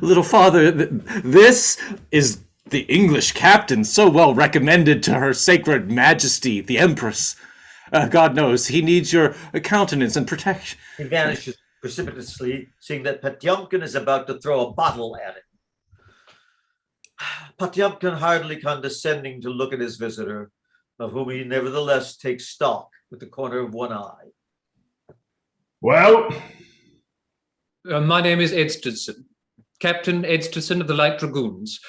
D: Little father, this is the English captain, so well recommended to her sacred majesty, the Empress. God knows he needs your countenance and protection.
B: He vanishes precipitously, seeing that PATIOMKIN is about to throw a bottle at him. PATIOMKIN hardly condescending to look at his visitor, of whom he nevertheless takes stock with the corner of one eye.
E: Well?
G: My name is EDSTASTON, Captain EDSTASTON of the Light Dragoons.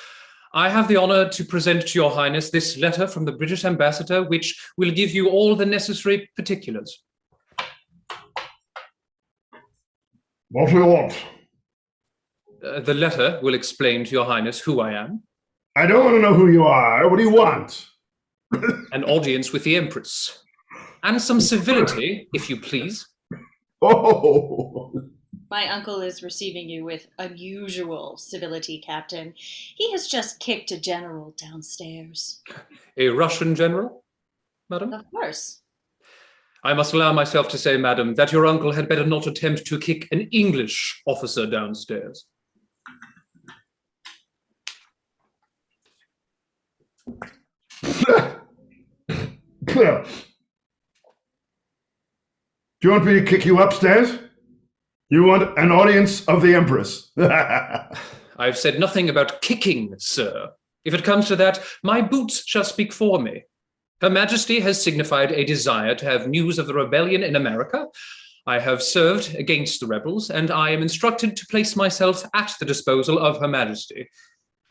G: I have the honor to present to your highness this letter from the British ambassador, which will give you all the necessary particulars.
E: What do you want?
G: The letter will explain to your highness who I am.
E: I don't want to know who you are. What do you want?
G: An audience with the Empress. And some civility, if you please.
E: Oh!
I: My uncle is receiving you with unusual civility, Captain. He has just kicked a general downstairs.
G: A Russian general, madam?
I: Of course.
G: I must allow myself to say, madam, that your uncle had better not attempt to kick an English officer downstairs.
E: Do you want me to kick you upstairs? You want an audience of the Empress?
G: I've said nothing about kicking, sir. If it comes to that, my boots shall speak for me. Her Majesty has signified a desire to have news of the rebellion in America. I have served against the rebels, and I am instructed to place myself at the disposal of Her Majesty.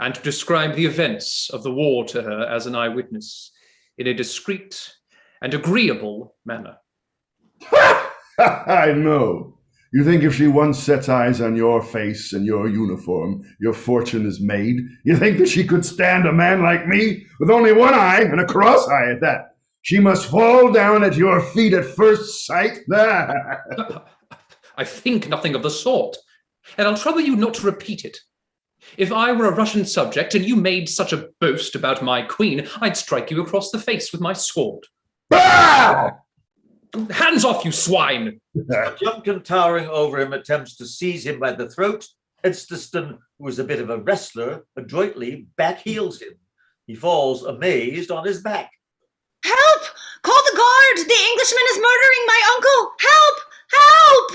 G: and to describe the events of the war to her as an eyewitness in a discreet and agreeable manner.
E: I know. You think if she once sets eyes on your face and your uniform, your fortune is made? You think that she could stand a man like me with only one eye and a cross eye at that? She must fall down at your feet at first sight?
G: I think nothing of the sort, and I'll trouble you not to repeat it. If I were a Russian subject and you made such a boast about my queen, I'd strike you across the face with my sword.
E: Ah!
G: Hands off, you swine!
B: Potiomkin, towering over him, attempts to seize him by the throat. EDSTASTON, who is a bit of a wrestler, adroitly backheels him. He falls amazed on his back.
I: Help! Call the guard! The Englishman is murdering my uncle! Help! Help!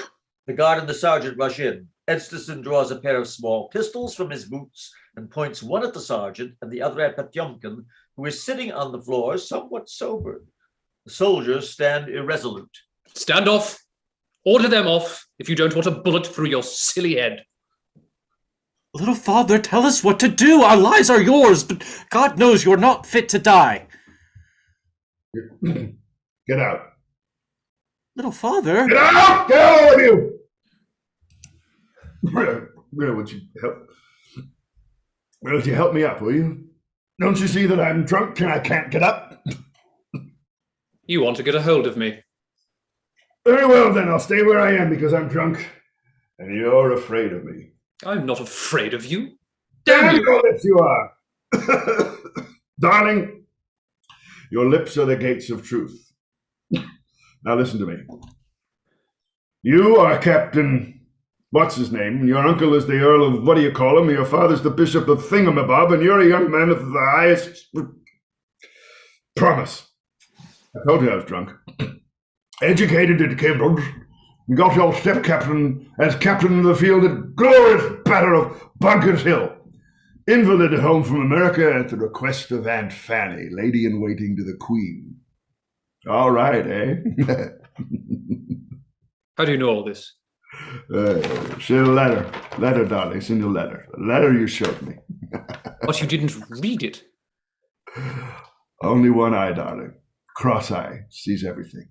B: The guard and the sergeant rush in. EDSTASTON draws a pair of small pistols from his boots and points one at the sergeant and the other at Potiomkin, who is sitting on the floor, somewhat sobered. The soldiers stand irresolute.
G: Stand off! Order them off if you don't want a bullet through your silly head.
D: Little father, tell us what to do. Our lives are yours, but God knows you're not fit to die.
E: Get out.
D: Little father.
E: Get out! Get out, all of you! Would you help me up, will you? Don't you see that I'm drunk and I can't get up?
G: You want to get a hold of me.
E: Very well, then. I'll stay where I am because I'm drunk. And you're afraid of me.
G: I'm not afraid of you. Damn
E: Damn
G: you!
E: your lips you are! Darling, your lips are the gates of truth. Now listen to me. You are Captain... What's his name? Your uncle is the Earl of... What do you call him? Your father's the Bishop of Thingamabob, and you're a young man of the highest... Promise. I told you I was drunk. Educated at Cambridge. Got your step captain as captain of the field at glorious battle of Bunker's Hill. Invalided home from America at the request of Aunt Fanny, lady-in-waiting to the Queen. All right, eh?
G: How do you know all this?
E: She's a letter. Letter, darling. It's in the letter. The letter you showed me.
G: But you didn't read it.
E: Only one eye, darling. Cross eye. Sees everything.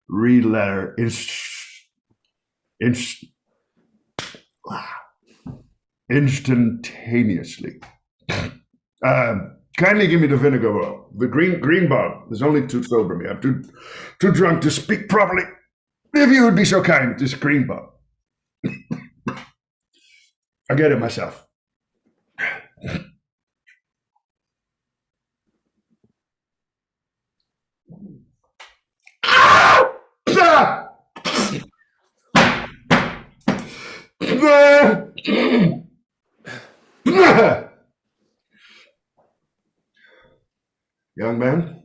E: Read letter. Instantaneously. Kindly give me the vinegar oil. The green bottle. There's only two sober me. I'm too drunk to speak properly. If you would be so kind, this green bottle. I'll get it myself. Young man,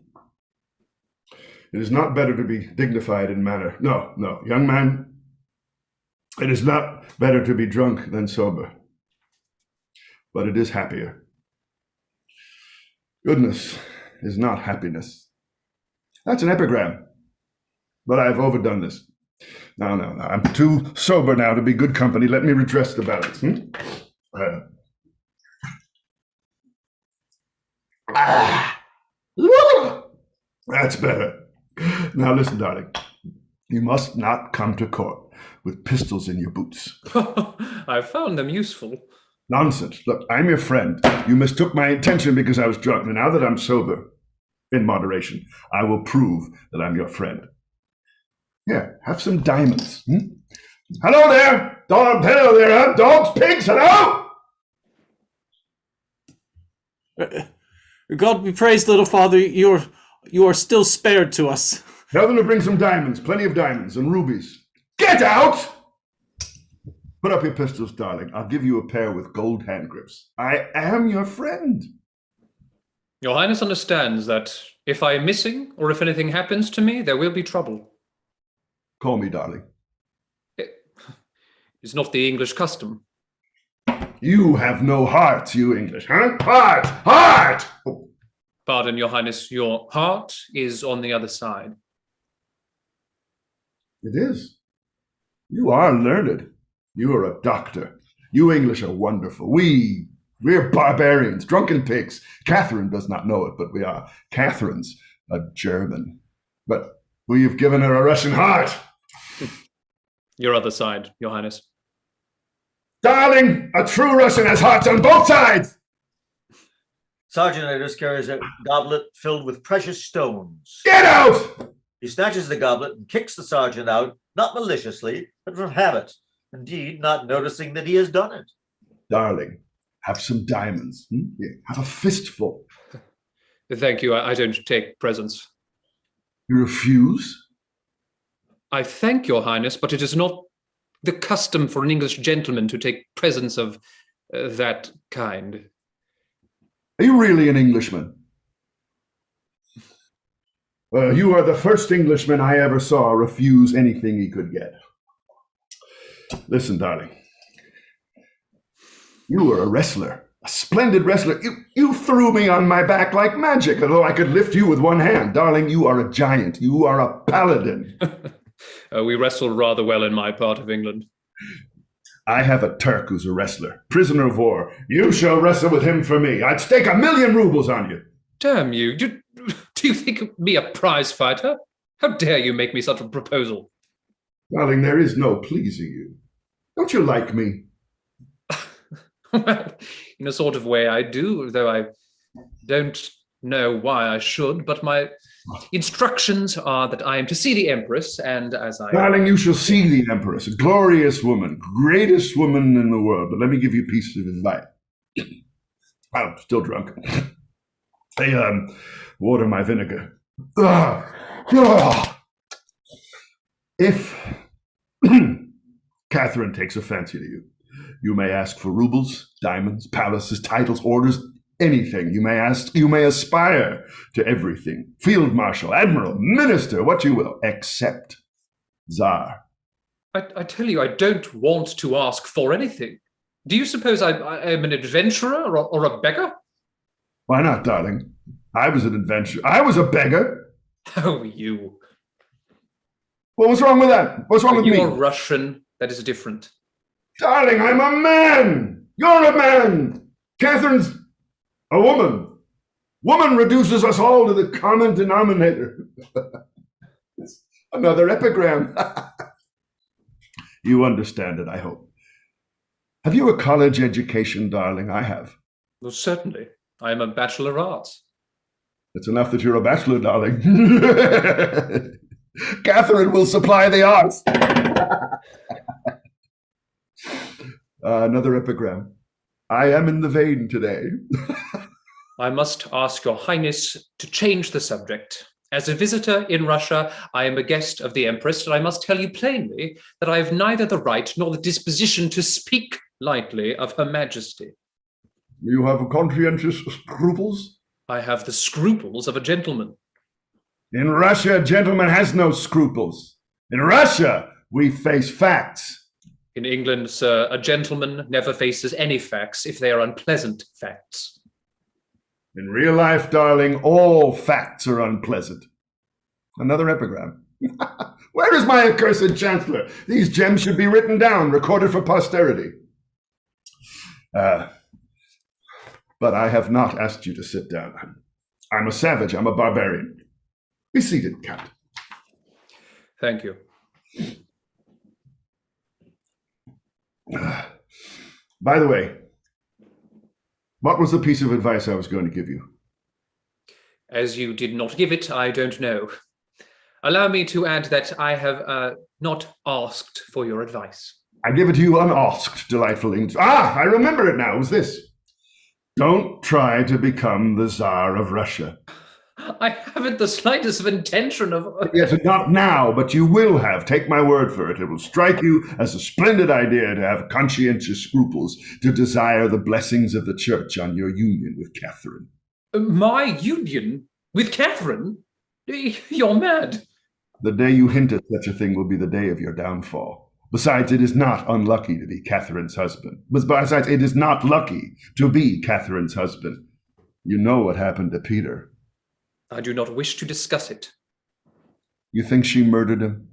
E: it is not better to be dignified in manner. No, young man, it is not better to be drunk than sober, but it is happier. Goodness is not happiness. That's an epigram, but I've overdone this. No, I'm too sober now to be good company. Let me redress the balance. That's better. Now listen, darling. You must not come to court with pistols in your boots.
G: I found them useful.
E: Nonsense. Look, I'm your friend. You mistook my intention because I was drunk. And now that I'm sober, in moderation, I will prove that I'm your friend. Here, have some diamonds. Hello there! Hello there, huh? Dogs, pigs, hello!
D: God be praised, little father, you are still spared to us.
E: Tell them to bring some diamonds, plenty of diamonds and rubies. Get out! Put up your pistols, darling. I'll give you a pair with gold hand grips. I am your friend.
G: Your Highness understands that if I am missing, or if anything happens to me, there will be trouble.
E: Call me darling.
G: It's not the English custom.
E: You have no heart, you English, huh? Heart! Oh.
G: Pardon, Your Highness, your heart is on the other side.
E: It is. You are learned. You are a doctor. You English are wonderful. We We're barbarians, drunken pigs. Catherine does not know it, but we are. Catherine's a German. But we've given her a Russian heart.
G: Your other side, Your Highness.
E: Darling, a true Russian has hearts on both sides.
B: Sergeant Edis carries a goblet filled with precious stones.
E: Get out!
B: He snatches the goblet and kicks the sergeant out, not maliciously, but from habit. Indeed, not noticing that he has done it.
E: Darling, have some diamonds. Yeah, have a fistful.
G: Thank you. I don't take presents.
E: You refuse?
G: I thank Your Highness, but it is not the custom for an English gentleman to take presents of that kind.
E: Are you really an Englishman? You are the first Englishman I ever saw refuse anything he could get. Listen, darling. You were a wrestler, a splendid wrestler. You threw me on my back like magic, although I could lift you with one hand. Darling, you are a giant. You are a paladin.
G: We wrestle rather well in my part of England.
E: I have a Turk who's a wrestler, prisoner of war. You shall wrestle with him for me. I'd stake 1,000,000 rubles on you.
G: Damn you. Do you think me a prize fighter? How dare you make me such a proposal?
E: Darling, there is no pleasing you. Don't you like me?
G: Well, in a sort of way I do, though I don't know why I should, but my instructions are that I am to see the Empress, and as I...
E: Darling, you shall see the Empress, a glorious woman, greatest woman in the world. But let me give you a piece of advice. I'm still drunk. Hey, water my vinegar. If Catherine takes a fancy to you, you may ask for rubles, diamonds, palaces, titles, orders, anything. You may aspire to everything. Field marshal, admiral, minister, what you will, except Tsar.
G: I tell you, I don't want to ask for anything. Do you suppose I am an adventurer or a beggar?
E: Why not, darling? I was an adventurer. I was a beggar.
G: Oh, you.
E: Well, what's wrong with that? What's wrong with me?
G: You're Russian. That is different.
E: Darling, I'm a man. You're a man. Catherine's a woman. Woman reduces us all to the common denominator. It's another epigram. You understand it, I hope. Have you a college education, darling? I have.
G: Well, certainly. I am a Bachelor of Arts.
E: It's enough that you're a bachelor, darling. Catherine will supply the arts. Another epigram. I am in the vein today.
G: I must ask Your Highness to change the subject. As a visitor in Russia, I am a guest of the Empress, and I must tell you plainly that I have neither the right nor the disposition to speak lightly of Her Majesty.
E: You have conscientious scruples?
G: I have the scruples of a gentleman.
E: In Russia, a gentleman has no scruples. In Russia, we face facts.
G: In England, sir, a gentleman never faces any facts if they are unpleasant facts.
E: In real life, darling, all facts are unpleasant. Another epigram. Where is my accursed chancellor? These gems should be written down, recorded for posterity. But I have not asked you to sit down. I'm a savage. I'm a barbarian. Be seated, Count.
G: Thank you.
E: By the way, what was the piece of advice I was going to give you?
G: As you did not give it, I don't know. Allow me to add that I have not asked for your advice.
E: I give it to you unasked, delightful English. I remember it now. It was this. Don't try to become the Tsar of Russia.
G: I haven't the slightest of intention of...
E: Yes, not now, but you will have. Take my word for it. It will strike you as a splendid idea to have conscientious scruples, to desire the blessings of the church on your union with Catherine.
G: My union with Catherine? You're mad.
E: The day you hint at such a thing will be the day of your downfall. Besides, it is not unlucky to be Catherine's husband. Besides, it is not lucky to be Catherine's husband. You know what happened to Peter.
G: I do not wish to discuss it.
E: You think she murdered him?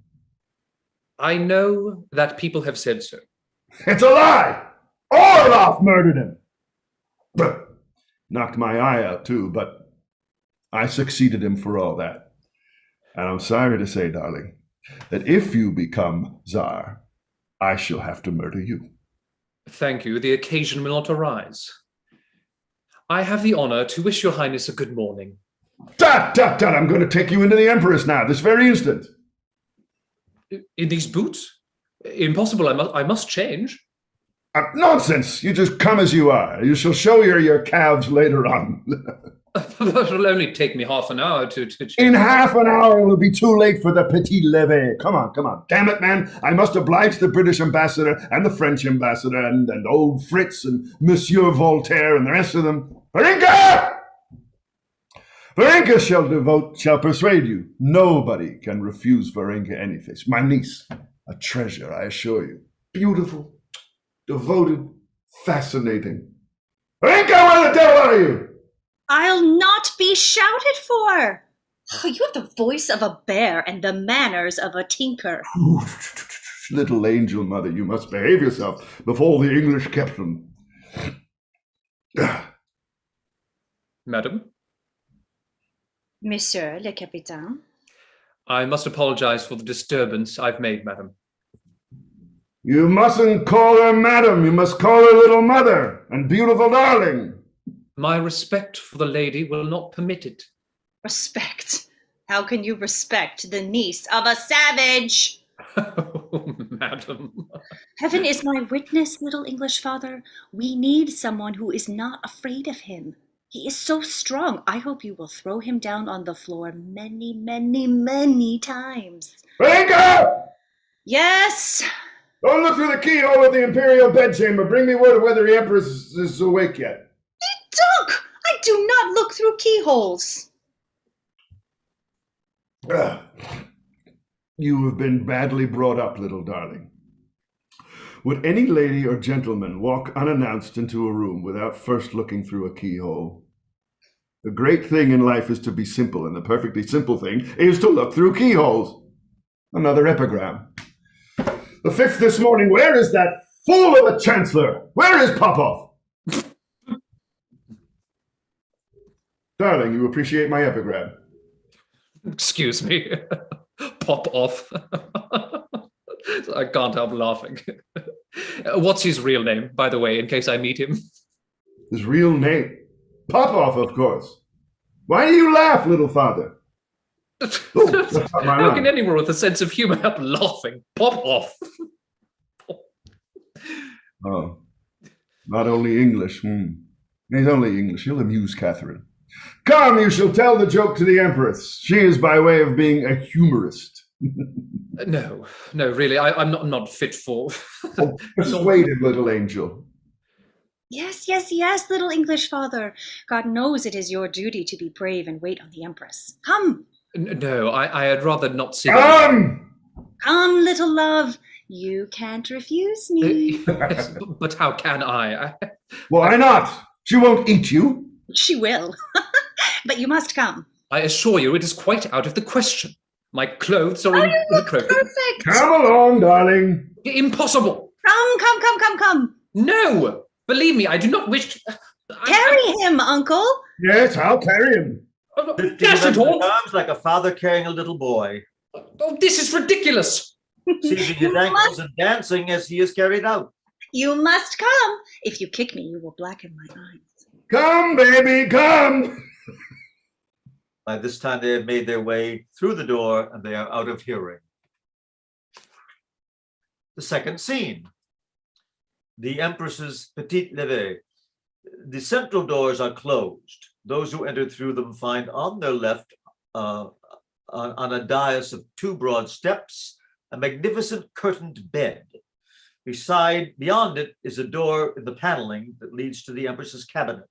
G: I know that people have said so.
E: It's a lie! Orloff murdered him! Knocked my eye out too, but I succeeded him for all that. And I'm sorry to say, darling, that if you become Tsar, I shall have to murder you.
G: Thank you. The occasion will not arise. I have the honor to wish your highness a good morning.
E: Tut, tut, tut! I'm going to take you into the Empress now, this very instant.
G: In these boots? Impossible. I must change.
E: Nonsense! You just come as you are. You shall show your calves later on.
G: It'll only take me half an hour to change.
E: In half an hour, it will be too late for the petit lever. Come on, come on. Damn it, man. I must oblige the British ambassador and the French ambassador and old Fritz and Monsieur Voltaire and the rest of them. VARINKA! VARINKA shall persuade you. Nobody can refuse VARINKA anything. My niece, a treasure, I assure you. Beautiful, devoted, fascinating. VARINKA, where the devil are you?
I: I'll not be shouted for. You have the voice of a bear and the manners of a tinker.
E: Little angel mother, you must behave yourself before the English captain.
G: Madam?
I: Monsieur le Capitaine.
G: I must apologize for the disturbance I've made, madam.
E: You mustn't call her madam. You must call her little mother and beautiful darling.
G: My respect for the lady will not permit it.
I: Respect? How can you respect the niece of a savage?
G: Oh, madam.
I: Heaven is my witness, little English father. We need someone who is not afraid of him. He is so strong. I hope you will throw him down on the floor many, many, many times.
E: VARINKA!
I: Yes!
E: Don't look through the keyhole of the Imperial bedchamber. Bring me word of whether the Empress is awake yet.
I: Duck! I do not look through keyholes.
E: You have been badly brought up, little darling. Would any lady or gentleman walk unannounced into a room without first looking through a keyhole? The great thing in life is to be simple, and the perfectly simple thing is to look through keyholes. Another epigram. The 5th this morning, where is that fool of a chancellor? Where is Popoff? Darling, you appreciate my epigram.
G: Excuse me. Pop off. I can't help laughing. What's his real name, by the way, in case I meet him?
E: His real name? Popoff, of course. Why do you laugh, little father?
G: How can anyone with a sense of humor help laughing? Pop off.
E: Oh, not only English. He's only English. He'll amuse Catherine. Come, you shall tell the joke to the Empress. She is by way of being a humorist.
G: No, really, I'm not fit for...
E: Oh, persuaded, little angel.
I: Yes, little English father. God knows it is your duty to be brave and wait on the Empress. Come.
G: No, I had rather not see...
E: Come,
I: little love. You can't refuse me.
G: Yes, but how can I?
E: Why not? She won't eat you.
I: She will. But you must come.
G: I assure you, it is quite out of the question. My clothes are in the cloak.
I: Perfect.
E: Come along, darling.
G: Impossible.
I: Come.
G: No, believe me, I do not wish...
I: Carry him, uncle.
E: Yes, I'll carry him.
G: Dash it all.
B: Arms like a father carrying a little boy,
G: Oh, this is ridiculous.
B: seizing his ankles and dancing as he is carried out.
I: You must come. If you kick me, you will blacken my eyes.
E: Come, baby, come.
B: By this time, they have made their way through the door and they are out of hearing. The second scene. The Empress's petite levée. The central doors are closed. Those who entered through them find on their left, on a dais of 2 broad steps, a magnificent curtained bed. Beyond it is a door in the paneling that leads to the Empress's cabinet.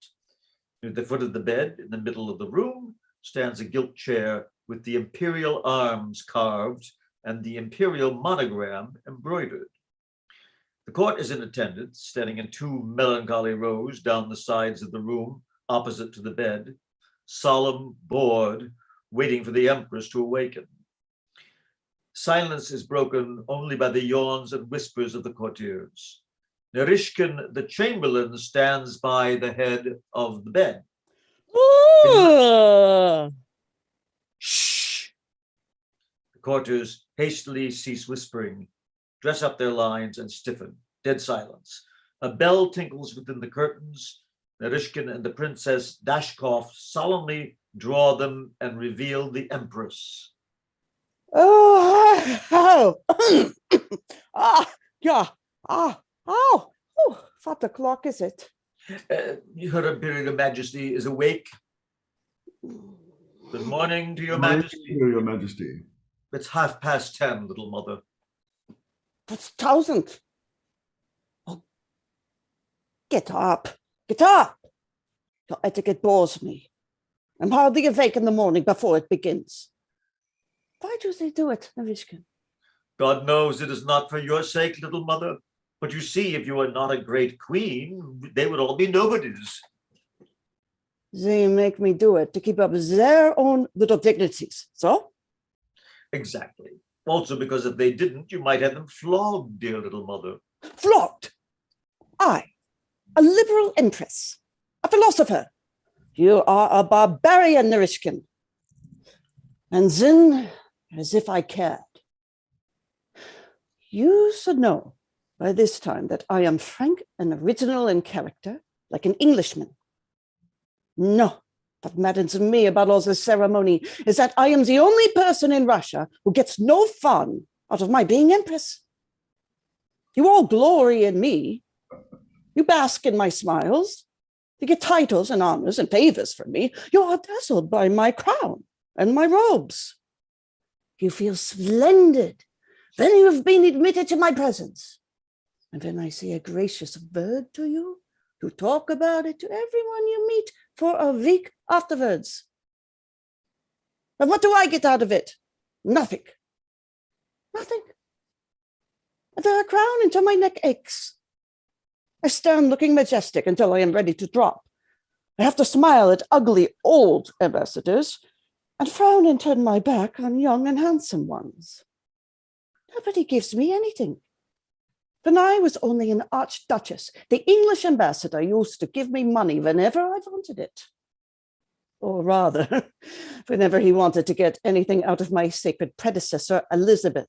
B: Near the foot of the bed, in the middle of the room, stands a gilt chair with the imperial arms carved and the imperial monogram embroidered. The court is in attendance, standing in 2 melancholy rows down the sides of the room, opposite to the bed, solemn, bored, waiting for the Empress to awaken. Silence is broken only by the yawns and whispers of the courtiers. NARYSHKIN, the chamberlain, stands by the head of the bed. Shh! The courtiers hastily cease whispering, dress up their lines, and stiffen. Dead silence. A bell tinkles within the curtains. NARYSHKIN and the Princess DASHKOFF solemnly draw them and reveal the Empress.
J: What o'clock is it?
B: Her Imperial Majesty is awake. Good morning to your Majesty.
E: Your Majesty.
B: It's 10:30, little mother.
J: That's 1,000. Oh, get up. Get up. Your etiquette bores me. I'm hardly awake in the morning before it begins. Why do they do it, NARYSHKIN?
B: God knows it is not for your sake, little mother. But you see, if you were not a great queen, they would all be nobodies.
J: They make me do it to keep up their own little dignities, so?
B: Exactly. Also because if they didn't, you might have them flogged, dear little mother.
J: Flogged? I, a liberal empress, a philosopher. You are a barbarian, NARYSHKIN. And then, as if I cared. You should know by this time that I am frank and original in character, like an Englishman. No, what matters to me about all this ceremony is that I am the only person in Russia who gets no fun out of my being empress. You all glory in me. You bask in my smiles. You get titles and honors and favors from me. You are dazzled by my crown and my robes. You feel splendid. Then you have been admitted to my presence. And when I say a gracious word to you, you talk about it to everyone you meet for a week afterwards. But what do I get out of it? Nothing. Nothing. I wear a crown until my neck aches. I stand looking majestic until I am ready to drop. I have to smile at ugly old ambassadors and frown and turn my back on young and handsome ones. Nobody gives me anything. When I was only an archduchess, the English ambassador used to give me money whenever I wanted it. Or rather, whenever he wanted to get anything out of my sacred predecessor, Elizabeth.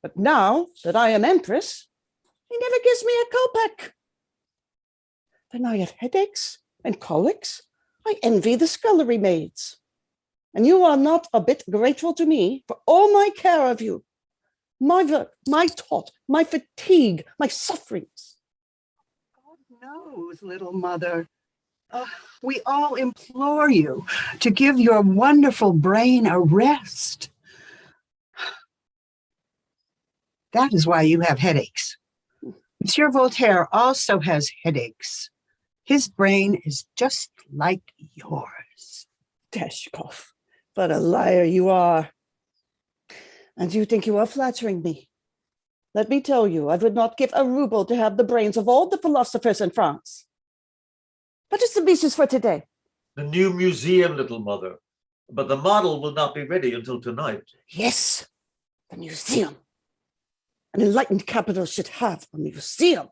J: But now that I am empress, he never gives me a kopeck. When I have headaches and colics, I envy the scullery maids. And you are not a bit grateful to me for all my care of you. My work, my thought, my fatigue, my sufferings.
H: God knows, little mother. We all implore you to give your wonderful brain a rest. That is why you have headaches. Monsieur Voltaire also has headaches. His brain is just like yours.
J: Dashkoff, what a liar you are. And you think you are flattering me. Let me tell you, I would not give a ruble to have the brains of all the philosophers in France. What is the business for today?
B: The new museum, little mother. But the model will not be ready until tonight.
J: Yes, the museum. An enlightened capital should have a museum.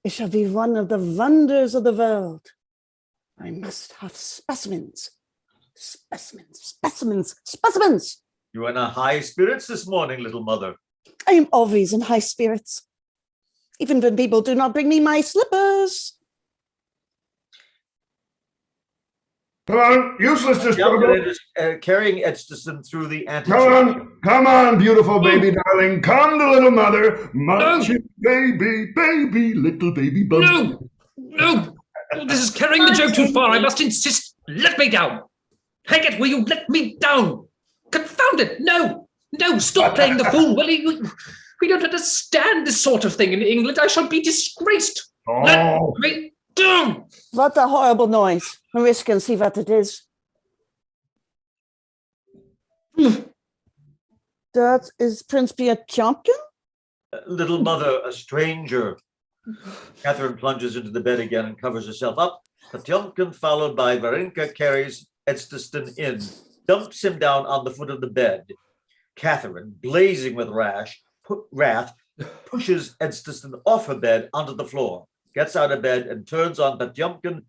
J: It shall be one of the wonders of the world. I must have specimens. Specimens, specimens, specimens.
B: You are in high spirits this morning, little mother.
J: I am always in high spirits, even when people do not bring me my slippers.
E: Come on, useless disturber.
B: Is carrying EDSTASTON through the antechamber.
E: Come on, beautiful baby darling. Come to little mother. Munching baby, little baby bump.
G: No! This is carrying the joke too far. I must insist. Let me down. Hang it, will you let me down? Confound it! No! Stop playing the fool, will you? We don't understand this sort of thing in England. I shall be disgraced.
E: Oh.
G: Let me down!
J: What a horrible noise. NARYSHKIN, see what it is. That is Prince PATIOMKIN?
B: Little mother, a stranger. Catherine plunges into the bed again and covers herself up. PATIOMKIN, followed by VARINKA, carries EDSTASTON in, dumps him down on the foot of the bed. Catherine, blazing with wrath, pushes EDSTASTON off her bed onto the floor, gets out of bed and turns on PATIOMKIN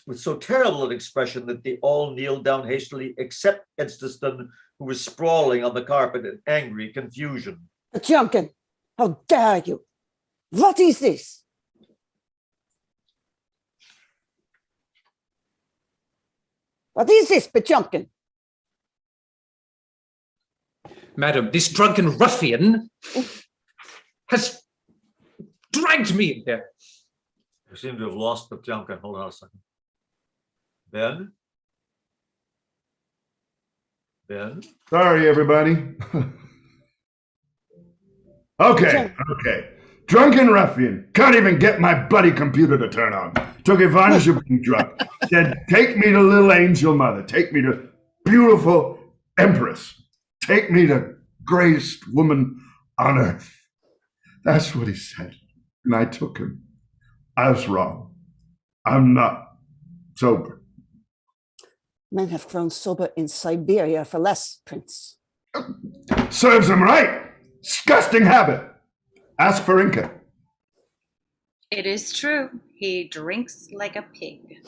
B: with so terrible an expression that they all kneel down hastily except EDSTASTON, who was sprawling on the carpet in angry confusion.
J: PATIOMKIN, how dare you? What is this? What is this, PATIOMKIN?
G: Madam, this drunken ruffian has dragged me in here.
B: We seem to have lost PATIOMKIN. Hold on a second. Ben? Ben?
E: Sorry, everybody. Okay. Drunken ruffian. Can't even get my buddy computer to turn on. Took advantage of being drunk. Said, take me to little angel mother. Take me to beautiful Empress. Take me to greatest woman on earth. That's what he said. And I took him. I was wrong. I'm not sober.
J: Men have grown sober in Siberia for less, Prince.
E: Serves him right. Disgusting habit. Ask VARINKA.
I: It is true. He drinks like a pig.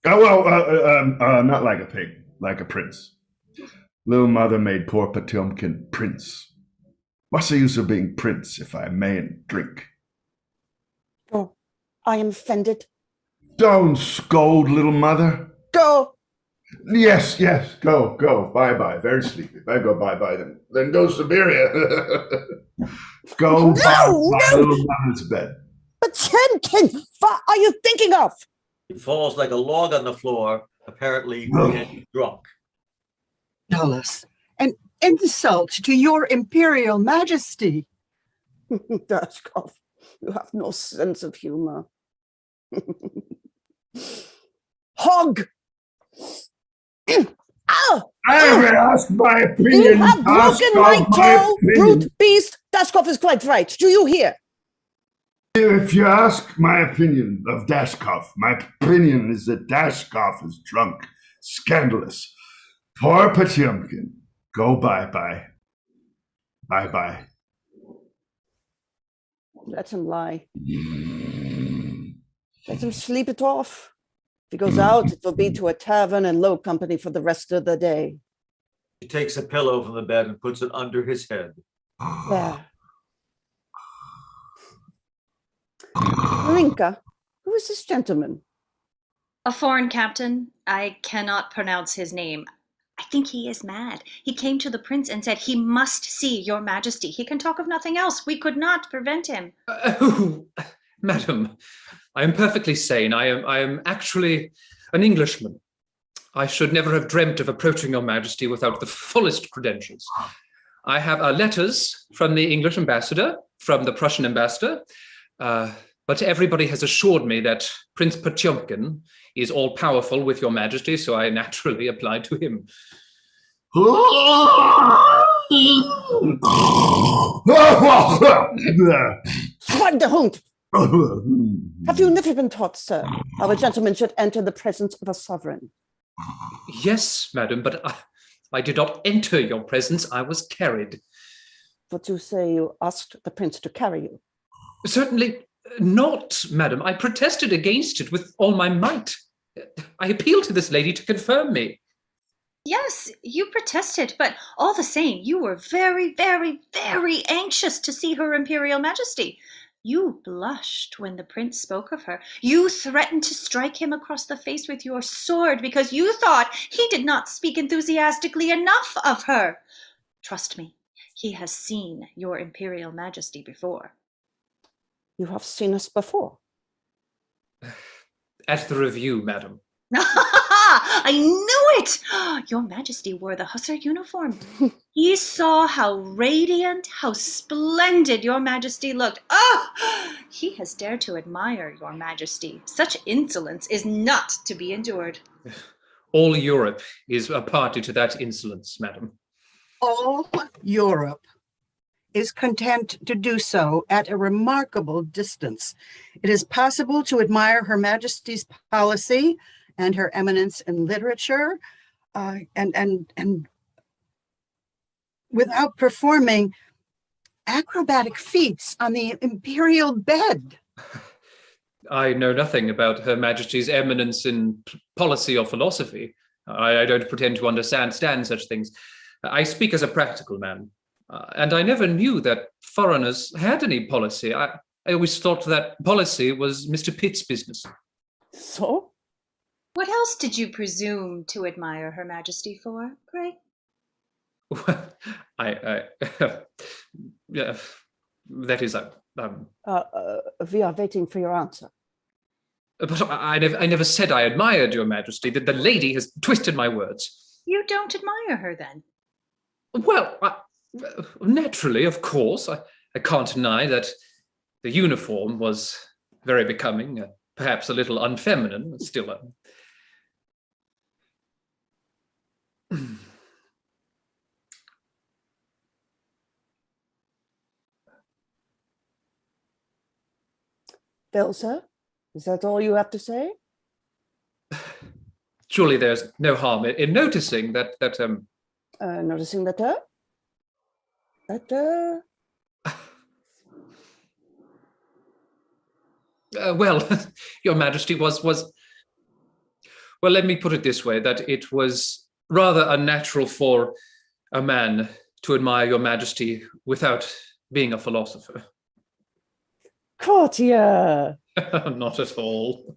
E: Not like a pig, like a prince. Little mother made poor PATIOMKIN prince. What's the use of being prince if I mayn't drink?
J: Oh, I am offended.
E: Don't scold, little mother.
J: Go.
E: Yes, go. Bye-bye. Very sleepy. If I go bye-bye, then go Siberia. Go bye-bye, little mother's bed.
J: PATIOMKIN, what are you thinking of?
B: He falls like a log on the floor, apparently drunk.
H: Dulles, an insult to your Imperial Majesty.
J: Dashkoff, you have no sense of humor. Hog! Ow!
E: I haven't asked my opinion.
J: You have broken my toe, brute beast! Dashkoff is quite right. Do you hear?
E: If you ask my opinion of Dashkoff, my opinion is that Dashkoff is drunk, scandalous. Poor PATIOMKIN, go bye-bye. Bye-bye.
J: Let him lie. Let him sleep it off. If he goes out, it will be to a tavern and low company for the rest of the day.
B: He takes a pillow from the bed and puts it under his head.
J: There. VARINKA, who is this gentleman?
I: A foreign captain. I cannot pronounce his name. I think he is mad. He came to the prince and said he must see your majesty. He can talk of nothing else. We could not prevent him.
G: Oh, madam, I am perfectly sane. I am actually an Englishman. I should never have dreamt of approaching your majesty without the fullest credentials. I have letters from the English ambassador, from the Prussian ambassador, but everybody has assured me that Prince PATIOMKIN is all-powerful with your majesty, so I naturally applied to him.
J: Schweinehund! Have you never been taught, sir, how a gentleman should enter the presence of a sovereign?
G: Yes, madam, but I did not enter your presence. I was carried.
J: But you say you asked the prince to carry you?
G: Certainly not, madam. I protested against it with all my might. I appealed to this lady to confirm me.
I: Yes, you protested, but all the same, you were very, very, very anxious to see her Imperial Majesty. You blushed when the prince spoke of her. You threatened to strike him across the face with your sword because you thought he did not speak enthusiastically enough of her. Trust me, he has seen your Imperial Majesty before.
J: You have seen us before?
G: At the review, madam.
I: I knew it! Your Majesty wore the hussar uniform. He saw how radiant, how splendid your Majesty looked. Oh, he has dared to admire your Majesty. Such insolence is not to be endured.
G: All Europe is a party to that insolence, madam.
H: All Europe is content to do so at a remarkable distance. It is possible to admire Her Majesty's policy and her eminence in literature, and without performing acrobatic feats on the imperial bed.
G: I know nothing about Her Majesty's eminence in policy or philosophy. I don't pretend to understand such things. I speak as a practical man, and I never knew that foreigners had any policy. I always thought that policy was Mr. Pitt's business.
J: So?
I: What else did you presume to admire Her Majesty for, pray?
G: Well, yeah, that is,
J: We are waiting for your answer.
G: but I never said I admired Your Majesty. The lady has twisted my words.
I: You don't admire her, then?
G: Well, naturally, of course. I can't deny that the uniform was very becoming, perhaps a little unfeminine, but still.
J: Well, sir, is that all you have to say?
G: Surely there's no harm in noticing that
J: Noticing that,
G: well, Your Majesty was well, let me put it this way, that it was rather unnatural for a man to admire Your Majesty without being a philosopher.
J: courtier.
G: Not at all.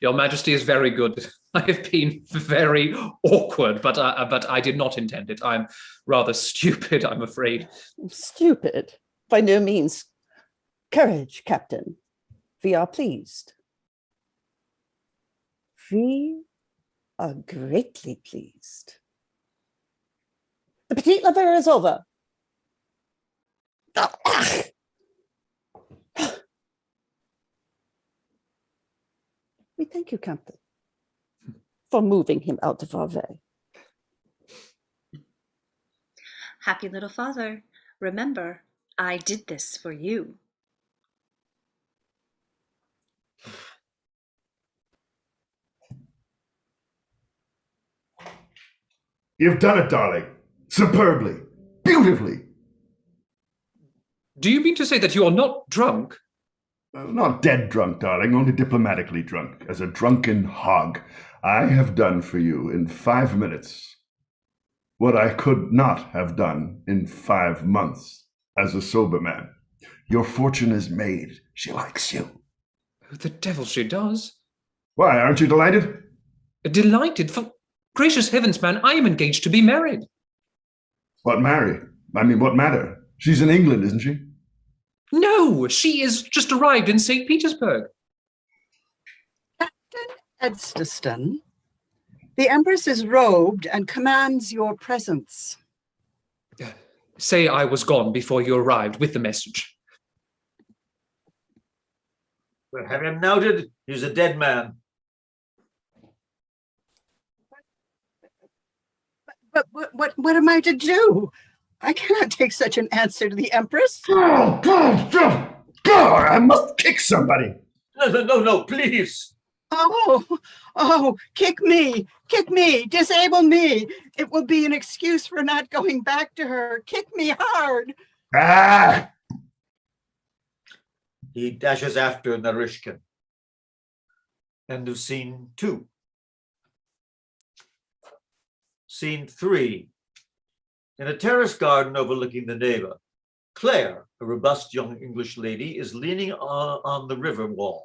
G: Your Majesty is very good. I have been very awkward, but I did not intend it. I'm rather stupid, I'm afraid.
J: Stupid? By no means. Courage, Captain. We are pleased. We are greatly pleased. The petite lever is over. We thank you, Captain, for moving him out of our way.
I: Happy little father, remember, I did this for you.
E: You've done it, darling. Superbly. Beautifully.
G: Do you mean to say that you are not drunk?
E: Not dead drunk, darling, only diplomatically drunk, as a drunken hog. I have done for you in 5 minutes what I could not have done in 5 months as a sober man. Your fortune is made. She likes you.
G: The devil she does.
E: Why, aren't you delighted?
G: Delighted? For gracious heavens, man, I am engaged to be married.
E: What what matter? She's in England, isn't she?
G: No, she is just arrived in St. Petersburg.
H: Captain EDSTASTON, the Empress is robed and commands your presence.
G: Say I was gone before you arrived with the message.
B: We'll have him knouted. He's a dead man.
H: But what am I to do? I cannot take such an answer to the Empress.
E: Oh, God, I must kick somebody.
B: No, please.
H: Oh, kick me, disable me. It will be an excuse for not going back to her. Kick me hard.
E: Ah!
B: He dashes after NARYSHKIN. End of scene 2. Scene 3. In a terrace garden overlooking the Neva, Claire, a robust young English lady, is leaning on the river wall.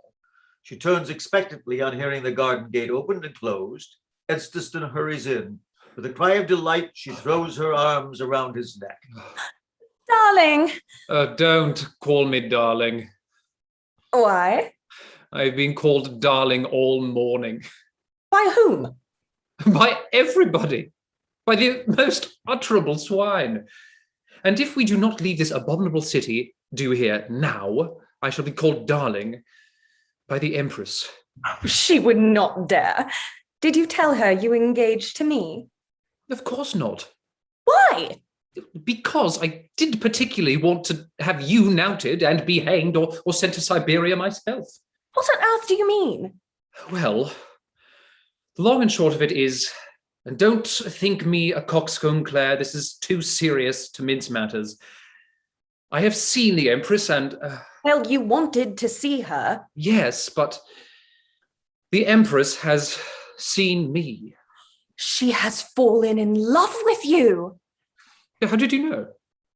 B: She turns expectantly on hearing the garden gate opened and closed. EDSTASTON hurries in. With a cry of delight, she throws her arms around his neck.
C: Darling.
G: Don't call me darling.
C: Why?
G: I've been called darling all morning.
C: By whom?
G: By everybody. By the most utterable swine. And if we do not leave this abominable city, do here now, I shall be called darling by the Empress.
C: She would not dare. Did you tell her you were engaged to me?
G: Of course not.
C: Why?
G: Because I didn't particularly want to have you knouted and be hanged or sent to Siberia myself.
C: What on earth do you mean?
G: Well, the long and short of it is, And don't think me a coxcomb, Claire. This is too serious to mince matters. I have seen the Empress and...
C: Well, you wanted to see her.
G: Yes, but the Empress has seen me.
C: She has fallen in love with you.
G: How did you know?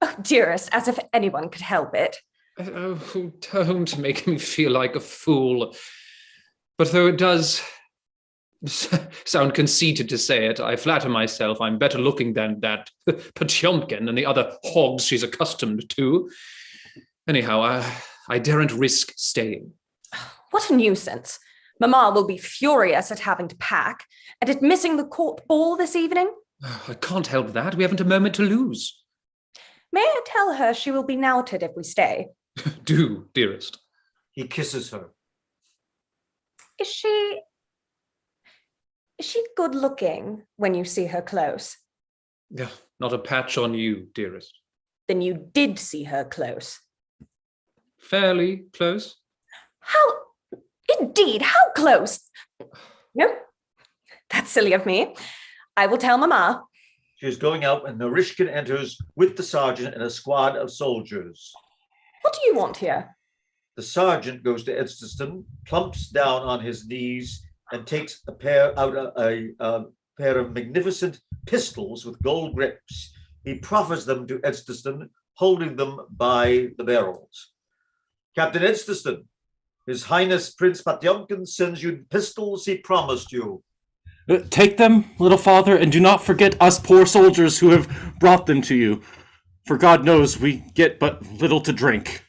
C: Oh, dearest, as if anyone could help it.
G: Oh, don't make me feel like a fool. But though it does sound conceited to say it, I flatter myself I'm better looking than that PATIOMKIN and the other hogs she's accustomed to. Anyhow, I daren't risk staying.
C: What a nuisance. Mamma will be furious at having to pack and at missing the court ball this evening.
G: I can't help that. We haven't a moment to lose.
C: May I tell her she will be knouted if we stay?
G: Do, dearest.
B: He kisses her.
C: Is she good looking when you see her close?
G: Yeah, not a patch on you, dearest.
C: Then you did see her close.
G: Fairly close.
C: How? Indeed, how close? No, that's silly of me. I will tell Mamma.
B: She is going out when NARYSHKIN enters with the sergeant and a squad of soldiers.
C: What do you want here?
B: The sergeant goes to EDSTASTON, plumps down on his knees, and takes a pair of magnificent pistols with gold grips. He proffers them to EDSTASTON, holding them by the barrels. Captain EDSTASTON, His Highness Prince PATIOMKIN sends you the pistols he promised you.
D: Take them, little father, and do not forget us poor soldiers who have brought them to you. For God knows we get but little to drink.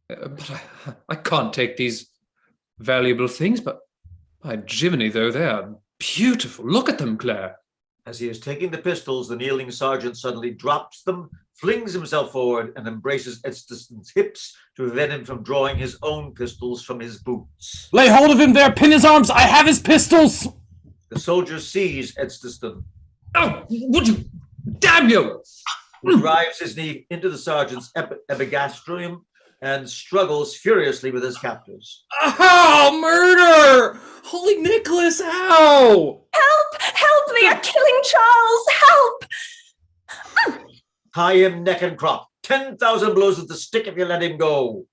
G: But I can't take these valuable things, but by Jiminy, though, they are beautiful. Look at them, Claire.
B: As he is taking the pistols, the kneeling sergeant suddenly drops them, flings himself forward, and embraces EDSTASTON's hips to prevent him from drawing his own pistols from his boots.
D: Lay hold of him there, pin his arms, I have his pistols!
B: The soldier sees EDSTASTON.
G: Oh, would you? Damn you!
B: He drives his knee into the sergeant's epigastrium and struggles furiously with his captors.
D: Ow! Murder! Holy Nicholas, ow!
C: Help! Help! They are killing Charles! Help!
B: Tie him neck and crop. 10,000 blows with the stick if you let him go.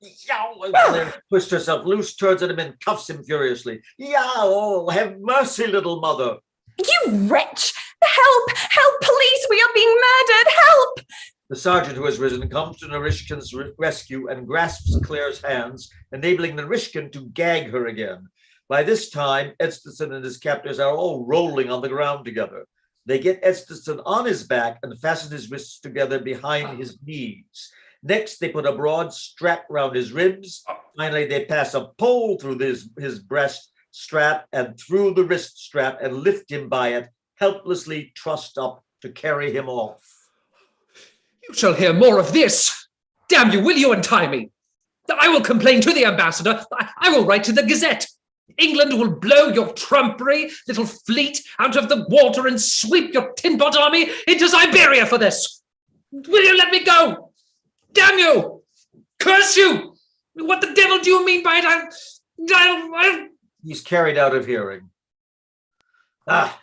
B: Yow! Claire twists herself loose, turns at him and cuffs him furiously. Yow! Have mercy, little mother.
C: You wretch! Help! Help! Police! We are being murdered! Help!
B: The sergeant who has risen comes to NARYSHKIN's rescue and grasps Claire's hands, enabling NARYSHKIN to gag her again. By this time, EDSTASTON and his captors are all rolling on the ground together. They get EDSTASTON on his back and fasten his wrists together behind his knees. Next, they put a broad strap round his ribs. Finally, they pass a pole through his breast strap and through the wrist strap and lift him by it, helplessly trussed up to carry him off.
G: You shall hear more of this. Damn you, will you untie me? I will complain to the ambassador. I will write to the Gazette. England will blow your trumpery little fleet out of the water and sweep your tin-pot army into Siberia for this. Will you let me go? Damn you! Curse you! What the devil do you mean by it?
B: He's carried out of hearing. Ah,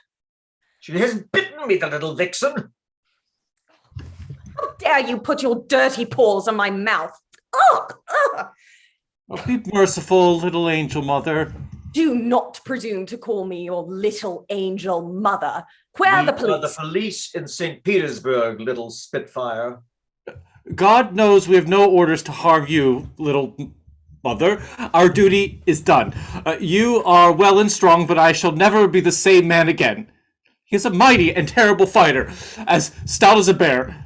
B: she hasn't bitten me, the little vixen.
C: How dare you put your dirty paws on my mouth? Ugh! Ugh!
D: Oh, be merciful, little angel mother.
C: Do not presume to call me your little angel mother. Where are the police?
B: The police in St. Petersburg, little Spitfire.
D: God knows we have no orders to harm you, little mother. Our duty is done. You are well and strong, but I shall never be the same man again. He is a mighty and terrible fighter, as stout as a bear.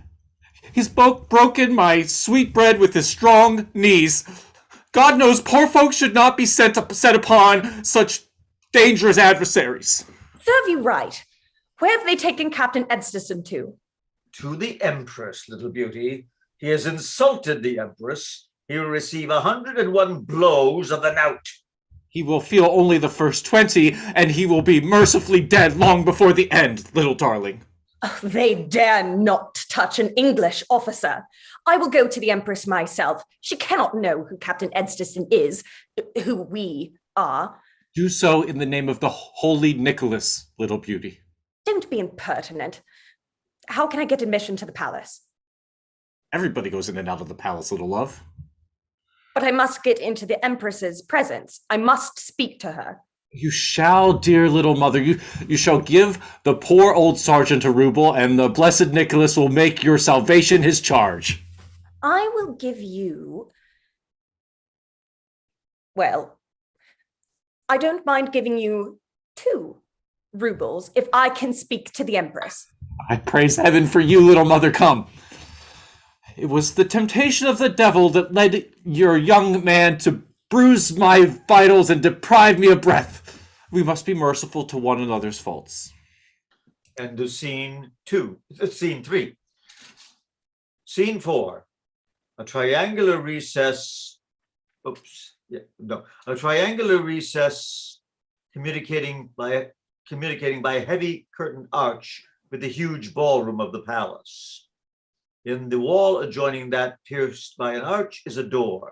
D: He's broken my sweet bread with his strong knees. God knows poor folks should not be set upon such dangerous adversaries.
C: Serve you right. Where have they taken Captain EDSTASTON to?
B: To the Empress, little beauty. He has insulted the Empress. He will receive 101 blows of the knout.
D: He will feel only the first 20, and he will be mercifully dead long before the end, little darling.
C: Oh, they dare not touch an English officer. I will go to the Empress myself. She cannot know who Captain EDSTASTON is, who we are.
D: Do so in the name of the Holy Nicholas, little beauty.
C: Don't be impertinent. How can I get admission to the palace?
D: Everybody goes in and out of the palace, little love.
C: But I must get into the Empress's presence. I must speak to her.
D: You shall, dear little mother. You shall give the poor old sergeant a ruble, and the blessed Nicholas will make your salvation his charge.
C: I will give you... Well, I don't mind giving you 2 rubles if I can speak to the Empress.
D: I praise heaven for you, little mother. Come. It was the temptation of the devil that led your young man to bruise my vitals and deprive me of breath. We must be merciful to one another's faults.
B: End of scene 3. Scene 4. A triangular recess. A triangular recess communicating by a heavy curtained arch with the huge ballroom of the palace. In the wall adjoining that, pierced by an arch, is a door.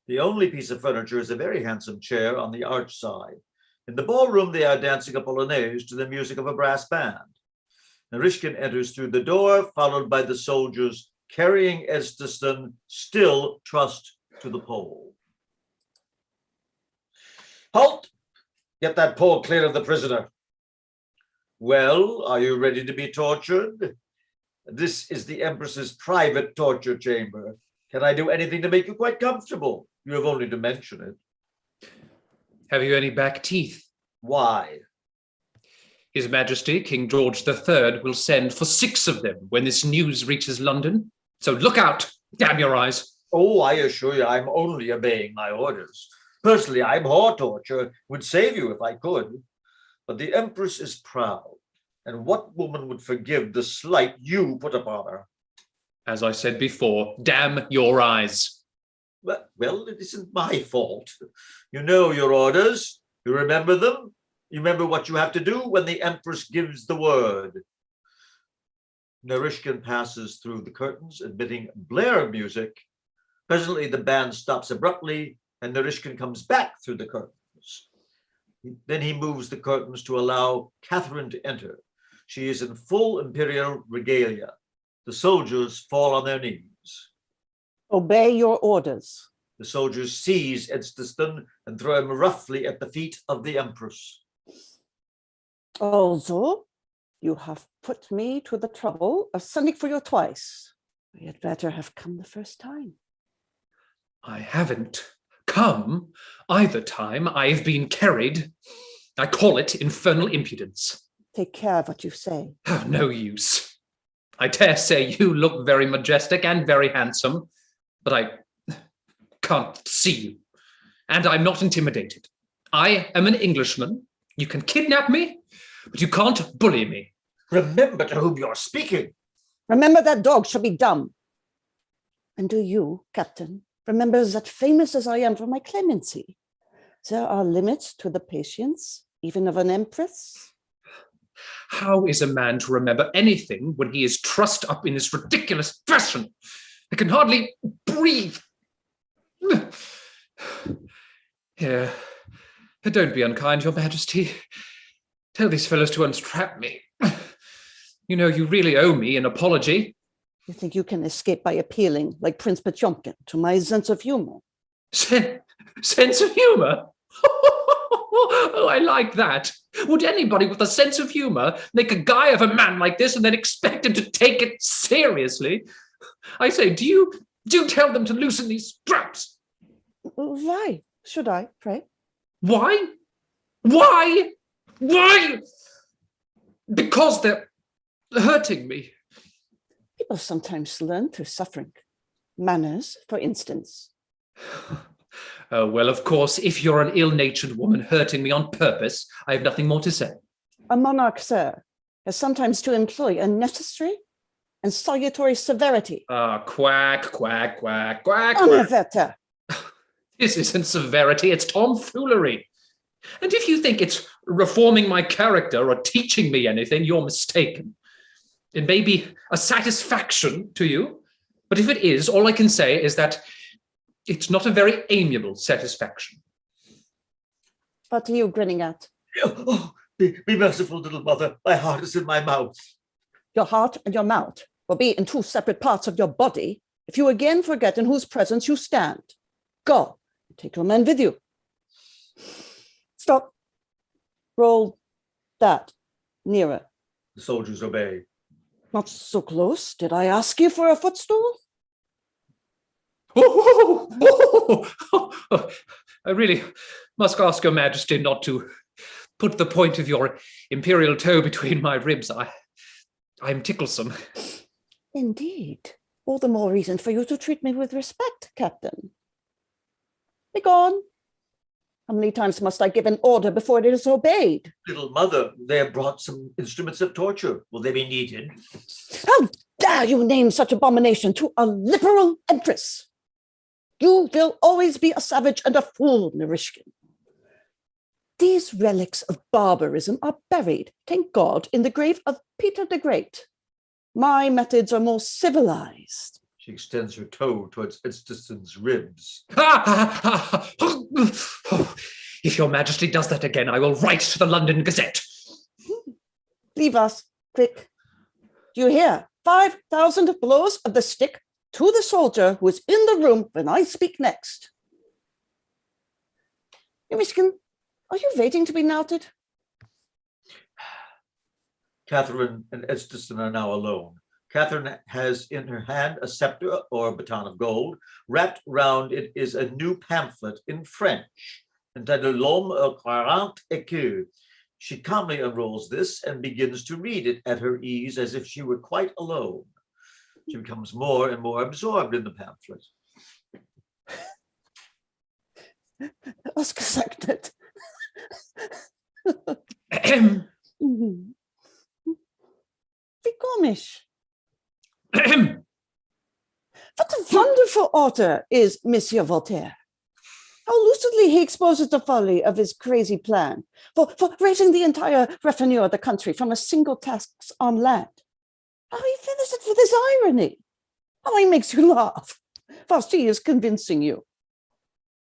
B: The only piece of furniture is a very handsome chair on the arch side. In the ballroom, they are dancing a polonaise to the music of a brass band. NARYSHKIN enters through the door, followed by the soldiers carrying EDSTASTON, still trussed to the pole. Halt! Get that pole clear of the prisoner. Well, are you ready to be tortured? This is the Empress's private torture chamber. Can I do anything to make you quite comfortable? You have only to mention it.
G: Have you any back teeth?
B: Why?
G: His Majesty, King George III, will send for 6 of them when this news reaches London. So look out, damn your eyes.
B: Oh, I assure you, I'm only obeying my orders. Personally, I'm whore torture, would save you if I could. But the Empress is proud. And what woman would forgive the slight you put upon her?
G: As I said before, damn your eyes.
B: Well, it isn't my fault. You know your orders. You remember them. You remember what you have to do when the Empress gives the word. NARYSHKIN passes through the curtains, admitting Blair music. Presently, the band stops abruptly, and NARYSHKIN comes back through the curtains. Then he moves the curtains to allow Catherine to enter. She is in full imperial regalia. The soldiers fall on their knees.
J: Obey your orders.
B: The soldiers seize EDSTASTON and throw him roughly at the feet of the Empress.
J: Also, you have put me to the trouble of sending for you twice. I had better have come the first time.
G: I haven't come either time. I've been carried. I call it infernal impudence.
J: Take care of what you say.
G: Oh, no use. I dare say you look very majestic and very handsome, but I can't see you. And I'm not intimidated. I am an Englishman. You can kidnap me, but you can't bully me.
B: Remember to whom you're speaking.
J: Remember that dog shall be dumb. And do you, Captain, remember that famous as I am for my clemency, there are limits to the patience, even of an empress.
G: How is a man to remember anything when he is trussed up in this ridiculous fashion? I can hardly breathe. Here, don't be unkind, Your Majesty. Tell these fellows to unstrap me. You know, you really owe me an apology.
J: You think you can escape by appealing, like Prince PATIOMKIN, to my sense of humor?
G: Sense of humor? Oh, I like that. Would anybody with a sense of humor make a guy of a man like this and then expect him to take it seriously? I say, do you tell them to loosen these straps?
J: Why should I, pray?
G: Why? Why? Why? Because they're hurting me.
J: People sometimes learn through suffering. Manners, for instance.
G: Oh, well, of course, if you're an ill-natured woman hurting me on purpose, I have nothing more to say.
J: A monarch, sir, has sometimes to employ unnecessary and salutary severity.
G: Ah, quack, quack, quack, quack, quack.
J: Unaveta.
G: This isn't severity, it's tomfoolery. And if you think it's reforming my character or teaching me anything, you're mistaken. It may be a satisfaction to you, but if it is, all I can say is that it's not a very amiable satisfaction.
J: What are you grinning at?
B: Oh, Be merciful, little mother. My heart is in my mouth.
J: Your heart and your mouth will be in two separate parts of your body if you again forget in whose presence you stand. Go, take your men with you. Stop. Roll that nearer.
B: The soldiers obey.
J: Not so close. Did I ask you for a footstool?
G: I really must ask your majesty not to put the point of your imperial toe between my ribs. I'm ticklesome.
J: Indeed. All the more reason for you to treat me with respect, Captain. Be gone. How many times must I give an order before it is obeyed?
B: Little mother, they have brought some instruments of torture. Will they be needed?
J: How dare you name such abomination to a liberal empress? You will always be a savage and a fool, NARYSHKIN. These relics of barbarism are buried, thank God, in the grave of Peter the Great. My methods are more civilized.
B: She extends her toe towards EDSTASTON's ribs.
G: If your majesty does that again, I will write to the London Gazette.
J: Leave us, quick. Do you hear? 5,000 blows of the stick to the soldier who is in the room when I speak next. NARYSHKIN, are you waiting to be knouted?
B: Catherine and EDSTASTON are now alone. Catherine has in her hand a scepter or a baton of gold. Wrapped round it is a new pamphlet in French entitled L'Homme aux 40 écus. She calmly unrolls this and begins to read it at her ease as if she were quite alone. She becomes more and more absorbed in the pamphlet.
J: Ausgezeichnet. Wie komisch. What a wonderful author is Monsieur Voltaire. How lucidly he exposes the folly of his crazy plan for raising the entire revenue of the country from a single tax on land. How he finishes it with his irony. How he makes you laugh whilst he is convincing you.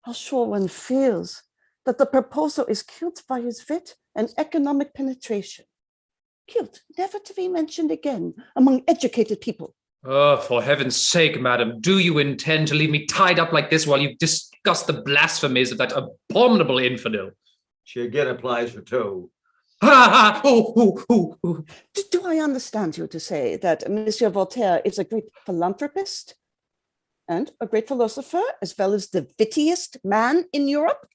J: How sure one feels that the proposal is killed by his wit and economic penetration. Killed, never to be mentioned again among educated people.
G: Oh, for heaven's sake, madam, do you intend to leave me tied up like this while you discuss the blasphemies of that abominable infidel?
B: She again applies her toe.
J: Do I understand you to say that Monsieur Voltaire is a great philanthropist and a great philosopher, as well as the wittiest man in Europe?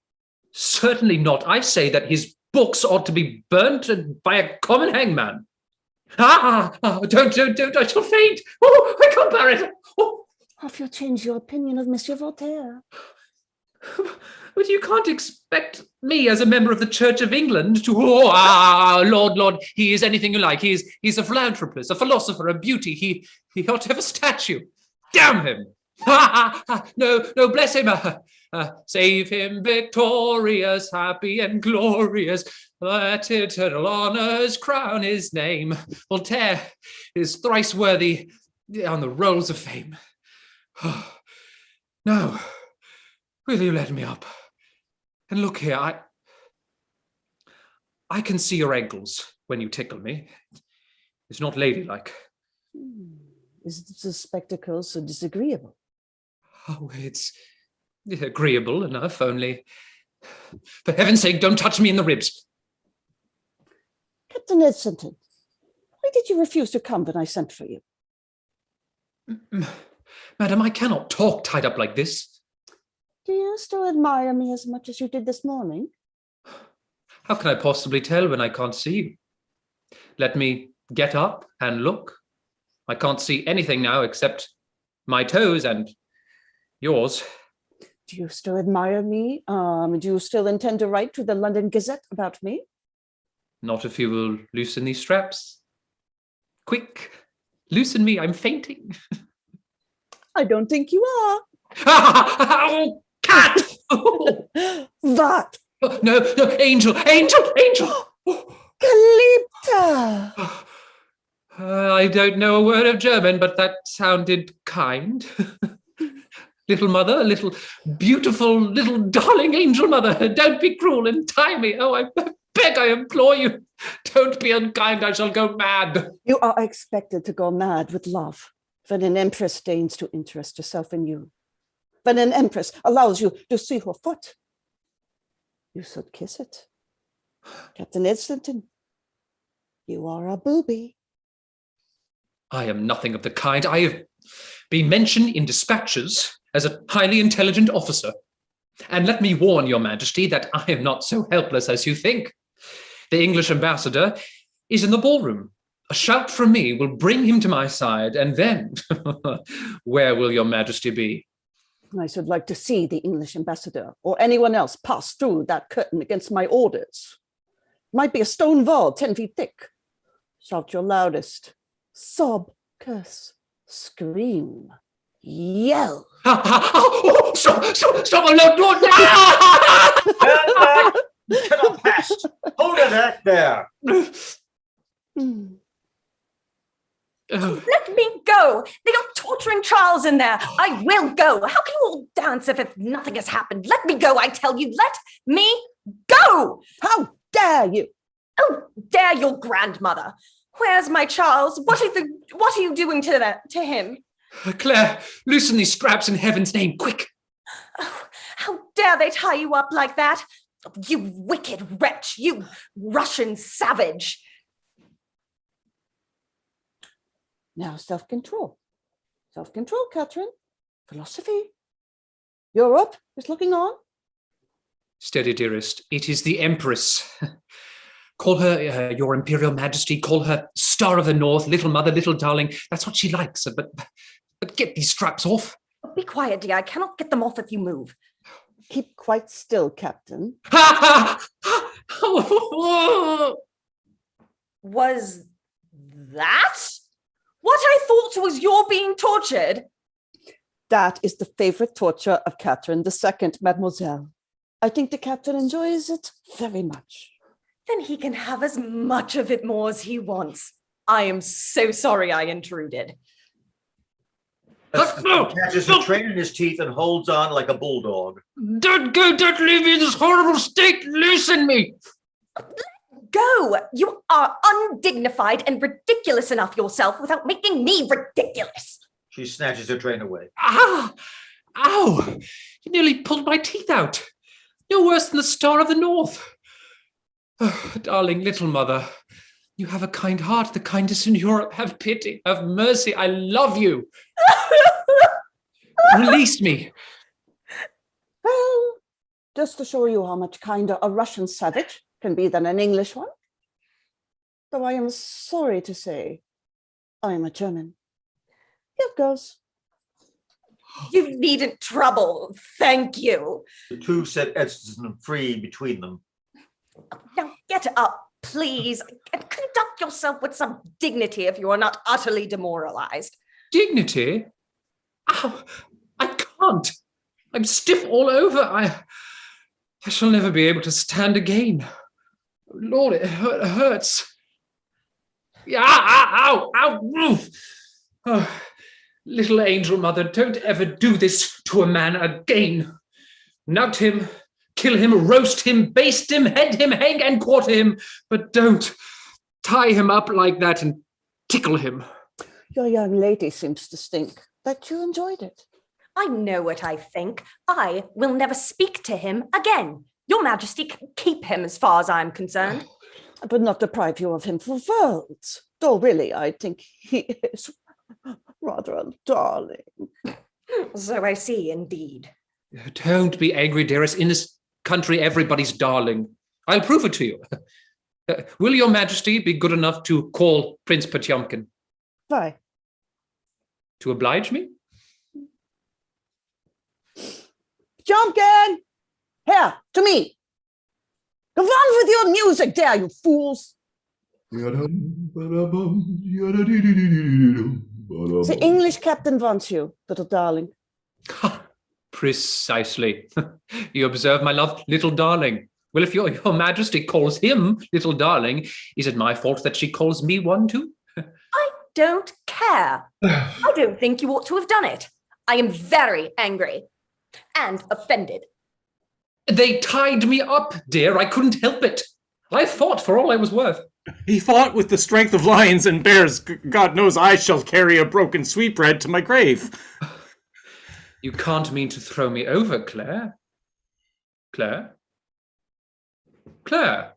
G: Certainly not. I say that his books ought to be burnt by a common hangman. Don't, I shall faint. Oh, I can't bear it. Oh.
J: Have you changed your opinion of Monsieur Voltaire?
G: But you can't expect me as a member of the Church of England to, Lord, he is anything you like. He's a philanthropist, a philosopher, a beauty. He ought to have a statue. Damn him. No, bless him. Save him victorious, happy and glorious. Let eternal honors crown his name. Voltaire is thrice worthy on the rolls of fame. Now, will you let me up? And look here, I can see your ankles when you tickle me. It's not ladylike.
J: Is the spectacle so disagreeable?
G: Oh, it's agreeable enough, only, for heaven's sake, don't touch me in the ribs.
J: Captain Edson, why did you refuse to come when I sent for you?
G: Madam, I cannot talk tied up like this.
J: Do you still admire me as much as you did this morning?
G: How can I possibly tell when I can't see you? Let me get up and look. I can't see anything now except my toes and yours.
J: Do you still admire me? Do you still intend to write to the London Gazette about me?
G: Not if you will loosen these straps. Quick, loosen me, I'm fainting.
J: I don't think you are.
G: Oh, cat!
J: What?
G: No, angel!
J: Geliebter!
G: I don't know a word of German, but that sounded kind. Little mother, little beautiful, little darling angel mother, don't be cruel and tie me. Oh, I beg, I implore you. Don't be unkind, I shall go mad.
J: You are expected to go mad with love when an empress deigns to interest herself in you. When an empress allows you to see her foot, you should kiss it. Captain Edstaston, you are a booby.
G: I am nothing of the kind. I have been mentioned in dispatches as a highly intelligent officer. And let me warn your majesty that I am not so helpless as you think. The English ambassador is in the ballroom. A shout from me will bring him to my side, and then where will your majesty be?
J: I should like to see the English ambassador or anyone else pass through that curtain against my orders. It might be a stone wall 10 feet thick. Shout your loudest. Sob, curse, scream, yell.
G: Stop, Lord!
B: Turn back! You cannot pass! Hold it back there!
C: Let me go. They are torturing Charles in there. I will go. How can you all dance if nothing has happened? Let me go, I tell you. Let me go.
J: How dare you?
C: Oh, dare your grandmother. Where's my Charles? What are you doing to him?
G: Claire, loosen these straps in heaven's name, quick.
C: Oh, how dare they tie you up like that? You wicked wretch, you Russian savage.
J: Now self-control. Self-control, Catherine. Philosophy. Europe is looking on.
G: Steady, dearest. It is the Empress. Call her your Imperial Majesty. Call her Star of the North, little mother, little darling. That's what she likes. But get these straps off.
C: Be quiet, dear. I cannot get them off if you move.
J: Keep quite still, Captain.
C: Was that what I thought was your being tortured?
J: That is the favorite torture of Catherine II, mademoiselle. I think the captain enjoys it very much.
C: Then he can have as much of it more as he wants. I am so sorry I intruded.
B: He catches a train in his teeth and holds on like a bulldog.
G: Don't go, don't leave me in this horrible state. Loosen me.
C: Go! You are undignified and ridiculous enough yourself without making me ridiculous.
B: She snatches her train away.
G: Ah! Ow! You nearly pulled my teeth out. No worse than the Star of the North. Oh, darling little mother, you have a kind heart, the kindest in Europe. Have pity, have mercy. I love you. Release me.
J: Well, just to show you how much kinder a Russian savage can be than an English one. Though I am sorry to say, I am a German. Here goes.
C: You needn't trouble. Thank you.
B: The two set Edstaston free between them.
C: Now get up, please, and conduct yourself with some dignity if you are not utterly demoralized.
G: Dignity? Ow, I can't. I'm stiff all over. I shall never be able to stand again. Lord, it hurts. Yeah, ow, ow. Oh, little angel mother, don't ever do this to a man again. Nut him, kill him, roast him, baste him, head him, hang and quarter him, but don't tie him up like that and tickle him.
J: Your young lady seems to think that you enjoyed it.
C: I know what I think. I will never speak to him again. Your Majesty can keep him as far as I'm concerned.
J: But not deprive you of him for worlds. Though really, I think he is rather a darling.
C: So I see, indeed.
G: Don't be angry, dearest. In this country, everybody's darling. I'll prove it to you. Will your Majesty be good enough to call Prince PATIOMKIN?
J: Why?
G: To oblige me?
J: PATIOMKIN! Here, to me! Go on with your music there, you fools! The English captain wants you, little darling.
G: Precisely. You observe, my love, little darling. Well, if your Majesty calls him little darling, is it my fault that she calls me one too?
C: I don't care. I don't think you ought to have done it. I am very angry and offended.
G: They tied me up, dear. I couldn't help it. I fought for all I was worth.
D: He fought with the strength of lions and bears. God knows I shall carry a broken sweetbread to my grave.
G: You can't mean to throw me over, Claire. Claire? Claire?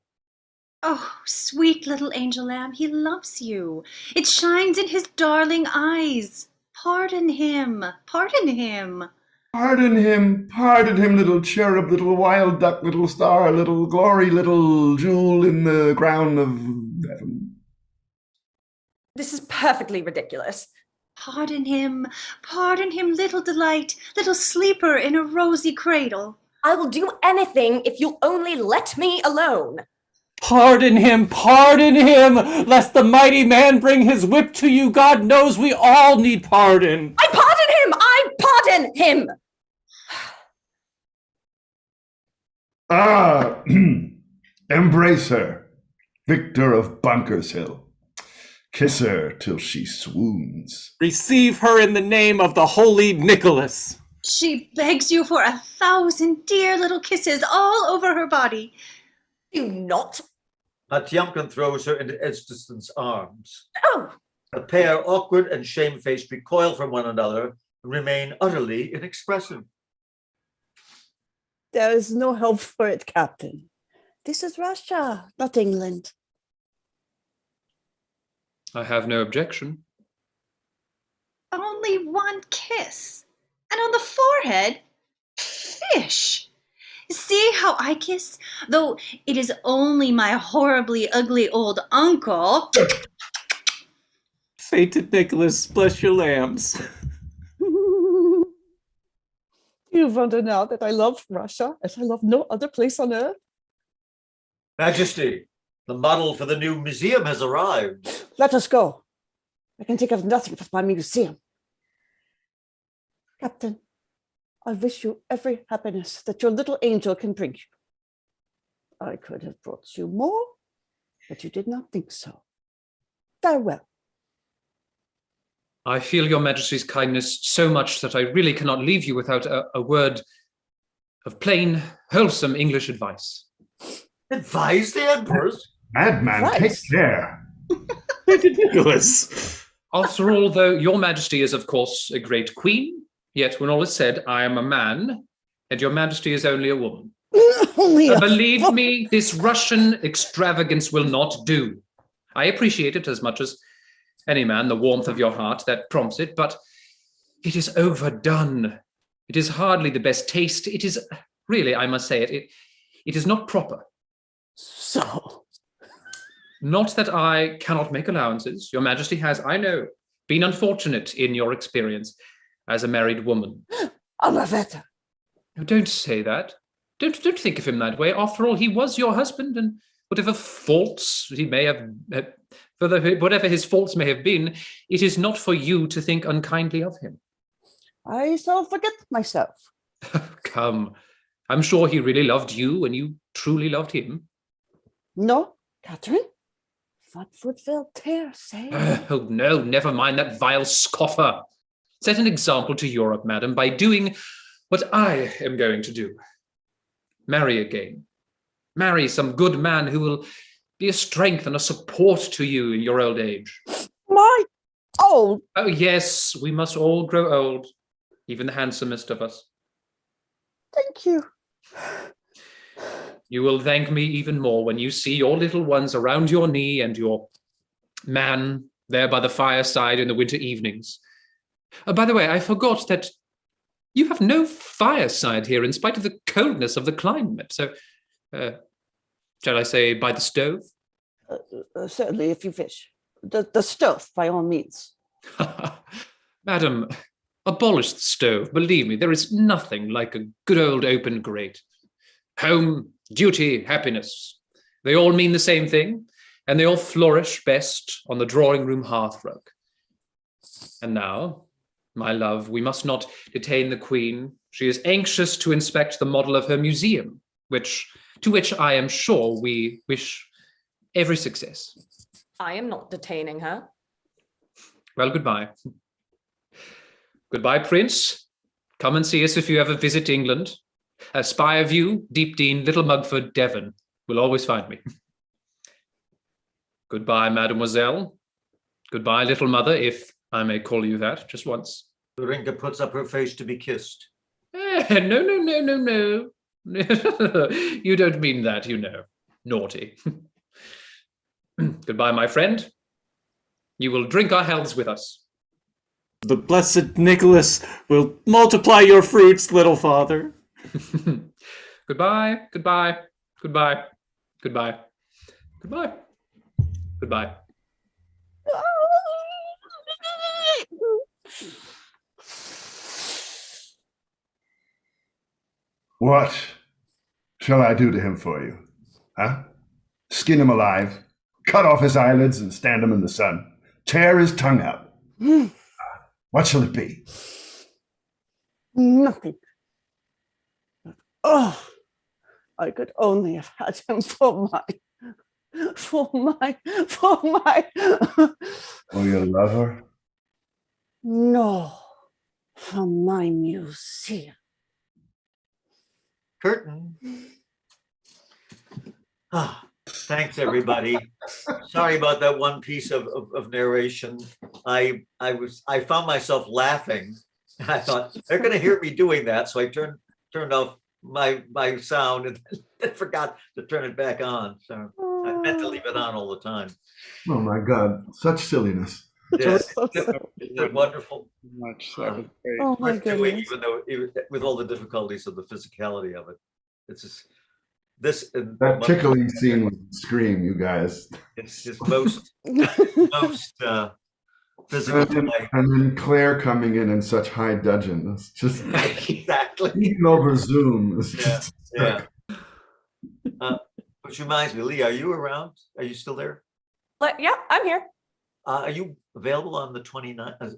I: Oh, sweet little angel lamb, he loves you. It shines in his darling eyes. Pardon him, pardon him.
E: Pardon him, little cherub, little wild duck, little star, little glory, little jewel in the crown of heaven.
C: This is perfectly ridiculous.
I: Pardon him, little delight, little sleeper in a rosy cradle.
C: I will do anything if you'll only let me alone.
D: Pardon him, lest the mighty man bring his whip to you. God knows we all need pardon.
C: I pardon him!
E: Ah, embrace her, victor of Bunkers Hill. Kiss her till she swoons.
D: Receive her in the name of the holy Nicholas.
I: She begs you for 1,000 dear little kisses all over her body.
C: Do not.
B: PATIOMKIN throws her into EDSTASTON's arms.
C: Oh!
B: The pair, awkward and shamefaced, recoil from one another and remain utterly inexpressive.
J: There is no help for it, Captain. This is Russia, not England.
G: I have no objection.
I: Only one kiss. And on the forehead, fish. See how I kiss? Though it is only my horribly ugly old uncle.
D: Sainted Nicholas, bless your lambs.
J: You wonder now that I love Russia as I love no other place on earth?
B: Majesty, the model for the new museum has arrived.
J: Let us go. I can think of nothing but my museum. Captain, I wish you every happiness that your little angel can bring you. I could have brought you more, but you did not think so. Farewell.
G: I feel your Majesty's kindness so much that I really cannot leave you without a word of plain, wholesome English advice.
B: Advise the Empress?
E: Madman, take care.
D: Sainted Nicholas.
G: After all, though your Majesty is, of course, a great queen, yet when all is said, I am a man, and your Majesty is only a woman. Believe me, this Russian extravagance will not do. I appreciate it as much as any man, the warmth of your heart that prompts it, but it is overdone. It is hardly the best taste. It is, really, I must say it, it is not proper.
J: So?
G: Not that I cannot make allowances. Your Majesty has, I know, been unfortunate in your experience as a married woman.
J: Amaveta.
G: No, don't say that. Don't think of him that way. After all, he was your husband, and whatever faults he may have, whatever his faults may have been, it is not for you to think unkindly of him.
J: I shall forget myself.
G: Come, I'm sure he really loved you, and you truly loved him.
J: No, Catherine. What would Voltaire say?
G: Oh, no, never mind that vile scoffer. Set an example to Europe, madam, by doing what I am going to do. Marry again. Marry some good man who will be a strength and a support to you in your old age.
J: My old?
G: Oh, yes, we must all grow old, even the handsomest of us.
J: Thank you.
G: You will thank me even more when you see your little ones around your knee and your man there by the fireside in the winter evenings. By the way, I forgot that you have no fireside here in spite of the coldness of the climate. So, shall I say by the stove?
J: Certainly, if you wish. The stove, by all means.
G: Madam, abolish the stove. Believe me, there is nothing like a good old open grate. Home, duty, happiness. They all mean the same thing, and they all flourish best on the drawing room hearthrug. And now, my love, we must not detain the Queen. She is anxious to inspect the model of her museum, to which I am sure we wish every success.
C: I am not detaining her.
G: Well, goodbye. Goodbye, Prince. Come and see us if you ever visit England. Spy of you, Deepdean, Little Mugford, Devon. Will always find me. Goodbye, mademoiselle. Goodbye, little mother, if I may call you that, just once.
B: VARINKA puts up her face to be kissed.
G: No. You don't mean that, you know. Naughty. Goodbye, my friend. You will drink our healths with us.
D: The blessed Nicholas will multiply your fruits, little father.
G: Goodbye, goodbye, goodbye, goodbye, goodbye, goodbye.
E: What shall I do to him for you? Huh? Skin him alive, cut off his eyelids and stand him in the sun, tear his tongue out. What shall it be?
J: Nothing. Oh, I could only have had him for
E: your lover?
J: No, for my museum.
B: Curtain. Thanks, everybody. Sorry about that one piece of narration. I found myself laughing. I thought they're going to hear me doing that, so I turned off my sound and then forgot to turn it back on. So I meant to leave it on all the time.
E: Oh my God, such silliness.
B: Yeah, isn't it wonderful?
A: Much. That was great.
J: Oh my
B: Worth doing,
J: goodness.
B: even with all the difficulties of the physicality of it. It's just this.
E: That tickling scene with the scream, you guys.
B: It's just most physical play.
E: And then Claire coming in such high dudgeon. It's just
B: Exactly.
E: even over Zoom. It's
B: Yeah,
E: just,
B: yeah. Which reminds me, Leah, are you around? Are you still there?
C: Yeah, I'm here.
B: Are you available on the 29th,